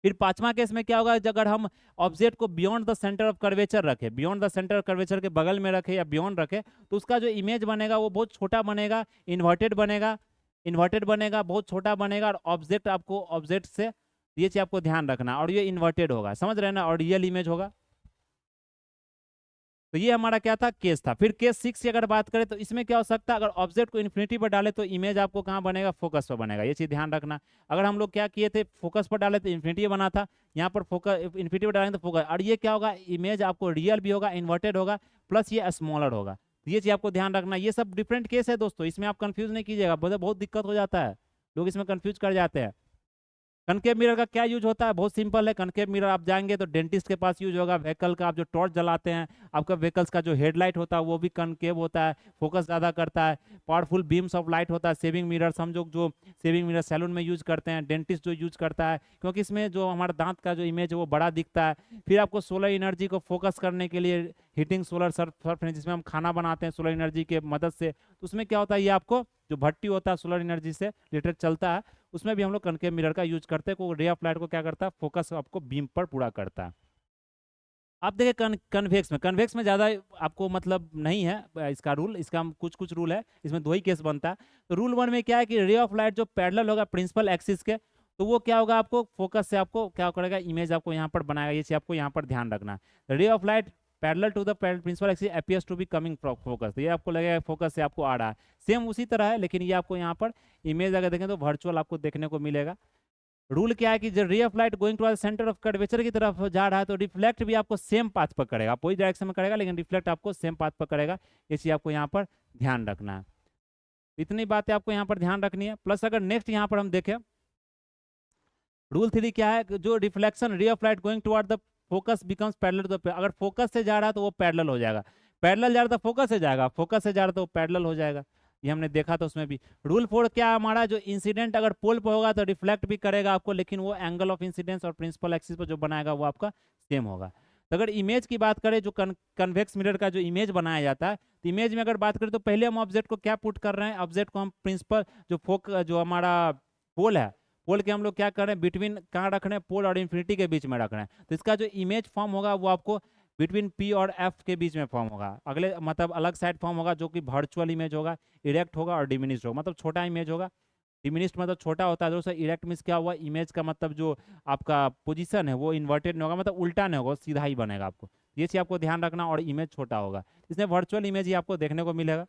फिर पांचवा केस में क्या होगा, अगर हम ऑब्जेक्ट को beyond the centre of curvature रखे, beyond the centre of curvature के बगल में रखे या बियॉन्ड रखे, तो उसका जो इमेज बनेगा वो बहुत छोटा बनेगा, इन्वर्टेड बनेगा, बहुत छोटा बनेगा, और ऑब्जेक्ट आपको ऑब्जेक्ट से, ये चीज आपको ध्यान रखना, और ये इन्वर्टेड होगा, समझ रहे हैं ना, और रियल इमेज होगा। तो ये हमारा क्या था, केस था। फिर केस 6 की अगर बात करें तो इसमें क्या हो सकता है, अगर ऑब्जेक्ट को इन्फिनिटी पर डाले तो इमेज आपको कहाँ बनेगा, फोकस पर बनेगा। ये चीज ध्यान रखना। अगर हम लोग क्या किए थे, फोकस पर डाले तो इन्फिनिटी बना था, यहाँ पर फोकस इन्फिनिटी पर डालेंगे तो फोकस, और ये क्या होगा, इमेज आपको रियल भी होगा, इन्वर्टेड होगा, प्लस ये स्मॉलर होगा। ये चीज आपको ध्यान रखना। ये सब डिफरेंट केस है दोस्तों, इसमें आप कंफ्यूज नहीं कीजिएगा, बहुत दिक्कत हो जाता है, लोग इसमें कंफ्यूज कर जाते हैं। कनकेव मिरर का क्या यूज होता है, बहुत सिंपल है। कनकेव मिरर आप जाएंगे तो डेंटिस्ट के पास यूज होगा। व्हीकल का आप जो टॉर्च जलाते हैं, आपका व्हीकल्स का जो हेडलाइट होता है वो भी कनकेव होता है, फोकस ज़्यादा करता है। पावरफुल बीम्स ऑफ लाइट होता है। सेविंग मिरर्स हम जो सेविंग मिरर सैलून में यूज करते हैं, डेंटिस्ट जो यूज करता है, क्योंकि इसमें जो हमारा दांत का जो इमेज है वो बड़ा दिखता है। फिर आपको सोलर एनर्जी को फोकस करने के लिए हीटिंग सोलर सर्फ, जिसमें हम खाना बनाते हैं सोलर एनर्जी के मदद से, तो उसमें क्या होता है, ये आपको जो भट्टी होता है सोलर एनर्जी से रिलेटेड चलता है, उसमें भी हम लोग कनकेव मिरर का यूज करते हैं। रे ऑफ लाइट को क्या करता है, फोकस आपको बीम पर पूरा करता है। आप देखिए कन्वेक्स में ज़्यादा आपको मतलब नहीं है इसका रूल, इसका कुछ रूल है, इसमें 2 ही केस बनता है। तो रूल 1 में क्या है कि रे ऑफ लाइट जो पैरेलल होगा प्रिंसिपल एक्सिस के, तो वो क्या होगा, आपको फोकस से आपको क्या करेगा, इमेज आपको यहाँ पर बनाएगा। ये चीज आपको यहाँ पर ध्यान रखना। Ray of light parallel to the principal axis appears to be coming focus, तो ये आपको लगेगा फोकस से आपको आ रहा है। सेम उसी तरह है, लेकिन ये आपको यहाँ पर इमेज अगर देखें तो वर्चुअल आपको देखने को मिलेगा। रूल क्या है कि जब ray of light going to centre of curvature की तरफ जा रहा है तो रिफ्लेक्ट भी आपको सेम पाथ पर करेगा, अपोजिट डायरेक्शन में करेगा, लेकिन रिफ्लेक्ट आपको सेम पाथ पर करेगा। ये चीज आपको यहाँ पर ध्यान रखना है। इतनी बातें आपको यहाँ पर ध्यान रखनी है। प्लस अगर नेक्स्ट यहाँ पर हम देखें, रूल 3 क्या है कि जो reflection ray of light going toward the focus becomes parallel to the, अगर फोकस से जा रहा है तो वो पैरेलल हो जाएगा, पैरेलल जा रहा था फोकस से जाएगा, फोकस से जा रहा था वो पैरेलल हो जाएगा। ये हमने देखा था उसमें भी। रूल 4 क्या है हमारा, जो इंसिडेंट अगर पोल पर होगा तो रिफ्लेक्ट भी करेगा आपको, लेकिन वो एंगल ऑफ इंसिडेंस और प्रिंसिपल एक्सिस पर जो बनाएगा वो आपका सेम होगा। तो अगर इमेज की बात करें, जो कन्वेक्स मिरर का जो इमेज बनाया जाता है, तो इमेज में अगर बात करें तो पहले हम ऑब्जेक्ट को क्या पुट कर रहे हैं, ऑब्जेक्ट को हम प्रिंसिपल जो हमारा पोल है, पोल के हम लोग क्या कर रहे हैं, बिटवीन कहाँ रख रहे हैं, पोल और इन्फिनिटी के बीच में रख रहे हैं। तो इसका जो इमेज फॉर्म होगा वो आपको बिटवीन पी और एफ के बीच में फॉर्म होगा, अगले मतलब अलग साइड फॉर्म होगा, जो कि वर्चुअल इमेज होगा, इरेक्ट होगा और डिमिनिश्ड होगा, मतलब छोटा इमेज होगा। डिमिनिश्ड मतलब छोटा होता है दोस्तों, इरेक्ट मीन्स क्या हुआ, इमेज का मतलब जो आपका पोजीशन है वो इन्वर्टेड नहीं होगा, मतलब उल्टा नहीं होगा, सीधा ही बनेगा आपको। ये चीज़ आपको ध्यान रखना, और इमेज छोटा होगा, इसमें वर्चुअल इमेज ही आपको देखने को मिलेगा।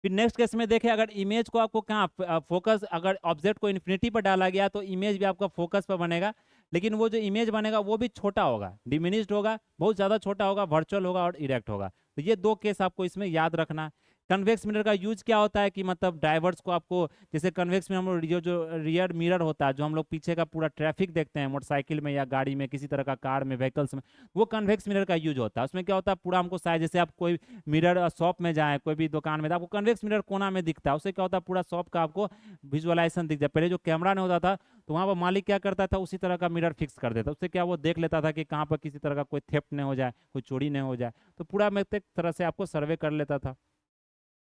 फिर नेक्स्ट केस में देखें, अगर इमेज को आपको कहाँ फोकस, अगर ऑब्जेक्ट को इन्फिनिटी पर डाला गया तो इमेज भी आपका फोकस पर बनेगा, लेकिन वो जो इमेज बनेगा वो भी छोटा होगा, डिमिनिश्ड होगा, बहुत ज़्यादा छोटा होगा, वर्चुअल होगा और इरेक्ट होगा। तो ये दो केस आपको इसमें याद रखना है। कन्वेक्स मिरर का यूज क्या होता है कि मतलब ड्राइवर्स को आपको, जैसे कन्वेक्स में हम लोग जो रियर मिरर होता है, जो हम लोग पीछे का पूरा ट्रैफिक देखते हैं मोटरसाइकिल में या गाड़ी में, किसी तरह का कार में, व्हीकल्स में, वो कन्वेक्स मिरर का यूज होता है। उसमें क्या होता है, पूरा हमको साइज, जैसे आप कोई मिरर शॉप में जाए, कोई भी दुकान में, तो आपको कन्वेक्स मिरर कोना में दिखता है, उससे क्या होता है पूरा शॉप का आपको विजुअलाइजेशन दिख जाए। पहले जो कैमरा नहीं होता था तो वहाँ पर मालिक क्या करता था, उसी तरह का मिरर फिक्स कर देता, उससे क्या वो देख लेता था कि कहाँ पर किसी तरह का कोई थेफ्ट नहीं हो जाए, कोई चोरी नहीं हो जाए, तो पूरा मैं एक तरह से आपको सर्वे कर लेता था।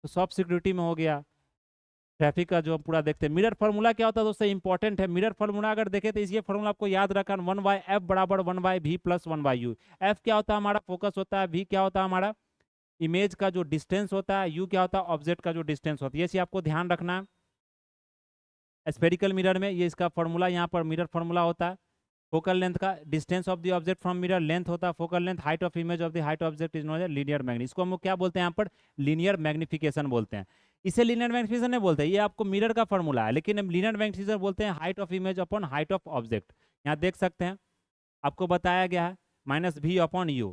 तो शॉप सिक्योरिटी में हो गया, ट्रैफिक का जो हम पूरा देखते हैं। मिरर फार्मूला क्या होता है दोस्तों, इंपॉर्टेंट है। मिरर फार्मूला अगर देखें तो ये फार्मूला आपको याद रखना, 1/f बराबर 1/v प्लस 1/u। एफ क्या होता है हमारा फोकस होता है, वी क्या होता है हमारा इमेज का जो डिस्टेंस होता है, यू क्या होता है ऑब्जेक्ट का जो डिस्टेंस होता है। ये चीज आपको ध्यान रखना है। स्फेरिकल मिरर में ये इसका फार्मूला, यहाँ पर मिरर फार्मूला होता है फोकल लेंथ का, distance of the object from mirror, length होता है focal length, height of image of the height object is known as linear मैग्नी। इसको हम लोग क्या बोलते हैं यहाँ पर, लीनियर मैग्निफिकेशन बोलते हैं। इसे लीनियर मैग्निफिकेशन नहीं बोलते, ये आपको मिरर का फार्मूला है, लेकिन हम लीनियर मैग्निफिकेशन बोलते हैं height of image upon height of object. यहाँ देख सकते हैं आपको बताया गया है -v अपॉन u।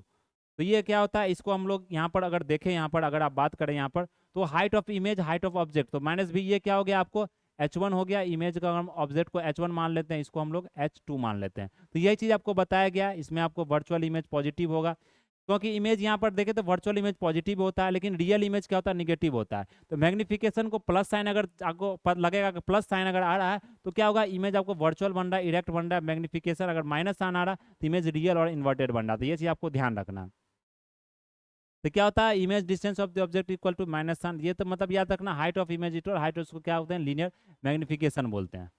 तो ये क्या होता है, इसको हम लोग यहाँ पर अगर देखें, यहाँ पर अगर आप बात करें यहाँ पर, तो height of image height of object, तो -v ये क्या हो गया आपको h1 हो गया, इमेज का हम ऑब्जेक्ट को h1 मान लेते हैं, इसको हम लोग h2 मान लेते हैं। तो यही चीज़ आपको बताया गया, इसमें आपको वर्चुअल इमेज पॉजिटिव होगा, क्योंकि इमेज यहाँ पर देखें तो वर्चुअल इमेज पॉजिटिव होता है, लेकिन रियल इमेज क्या होता है, निगेटिव होता है। तो मैग्निफिकेशन को प्लस साइन अगर आपको लगेगा कि प्लस साइन अगर आ रहा है तो क्या होगा, इमेज आपको वर्चुअल बन रहा है, इरेक्ट बन रहा है। मैग्निफिकेशन अगर माइनस साइन आ रहा है तो इमेज रियल और इन्वर्टेड बन रहा है। तो ये चीज़ आपको ध्यान रखना है। तो क्या होता है, image distance of the object equal to minus sign, ये तो मतलब याद रखना, हाइट ऑफ इमेज और हाइट उसको क्या होते हैं, लीनियर मैग्निफिकेशन बोलते हैं।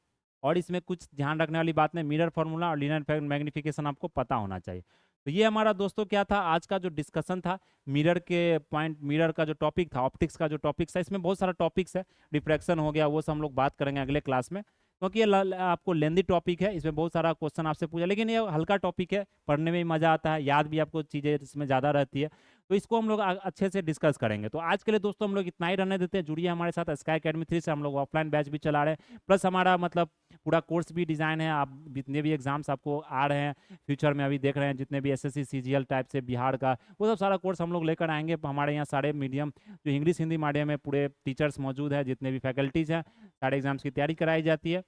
और इसमें कुछ ध्यान रखने वाली बात नहीं, मिरर फार्मूला और लीनियर मैग्निफिकेशन आपको पता होना चाहिए। तो ये हमारा दोस्तों क्या था, आज का जो डिस्कशन था मिरर के पॉइंट, मिरर का जो टॉपिक था, ऑप्टिक्स का जो टॉपिक था, इसमें बहुत सारा टॉपिक्स है, रिफ्रैक्शन हो गया, वो सब हम लोग बात करेंगे अगले क्लास में, क्योंकि ये आपको लेंदी टॉपिक है, इसमें बहुत सारा क्वेश्चन आपसे पूछा, लेकिन ये हल्का टॉपिक है, पढ़ने में मज़ा आता है, याद भी आपको चीज़ें इसमें ज़्यादा रहती है, तो इसको हम लोग अच्छे से डिस्कस करेंगे। तो आज के लिए दोस्तों हम लोग इतना ही रहने देते हैं। जुड़िए हमारे साथ, स्काई अकेडमी 3 से हम लोग ऑफलाइन बैच भी चला रहे हैं, प्लस हमारा मतलब पूरा कोर्स भी डिज़ाइन है। आप जितने भी एग्जाम्स आपको आ रहे हैं फ्यूचर में, अभी देख रहे हैं जितने भी SSC CGL टाइप से बिहार का, वो सब सारा कोर्स हम लोग लेकर आएंगे। हमारे यहाँ सारे मीडियम जो इंग्लिश हिंदी मीडियम में पूरे टीचर्स मौजूद हैं, जितने भी फैकल्टीज़ हैं, सारे एग्जाम्स की तैयारी कराई जाती है।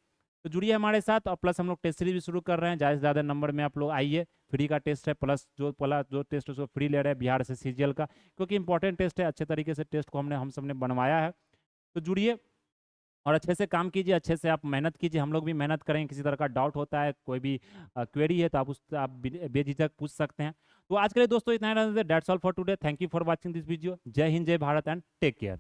तो जुड़िए हमारे साथ, और प्लस हम लोग टेस्ट सीरीज भी शुरू कर रहे हैं, ज़्यादा से ज़्यादा नंबर में आप लोग आइए। फ्री का टेस्ट है, प्लस जो टेस्ट उसको फ्री ले रहे हैं बिहार से CGL का, क्योंकि इंपॉर्टेंट टेस्ट है, अच्छे तरीके से टेस्ट को हम सबने बनवाया है। तो जुड़िए और अच्छे से काम कीजिए, अच्छे से आप मेहनत कीजिए, हम लोग भी मेहनत करेंगे। किसी तरह का डाउट होता है, कोई भी क्वेरी है तो आप बेझिझक पूछ सकते हैं। तो आज के लिए दोस्तों इतना ही, that's all for today. Thank you for watching this video. जय हिंद, जय भारत एंड टेक केयर।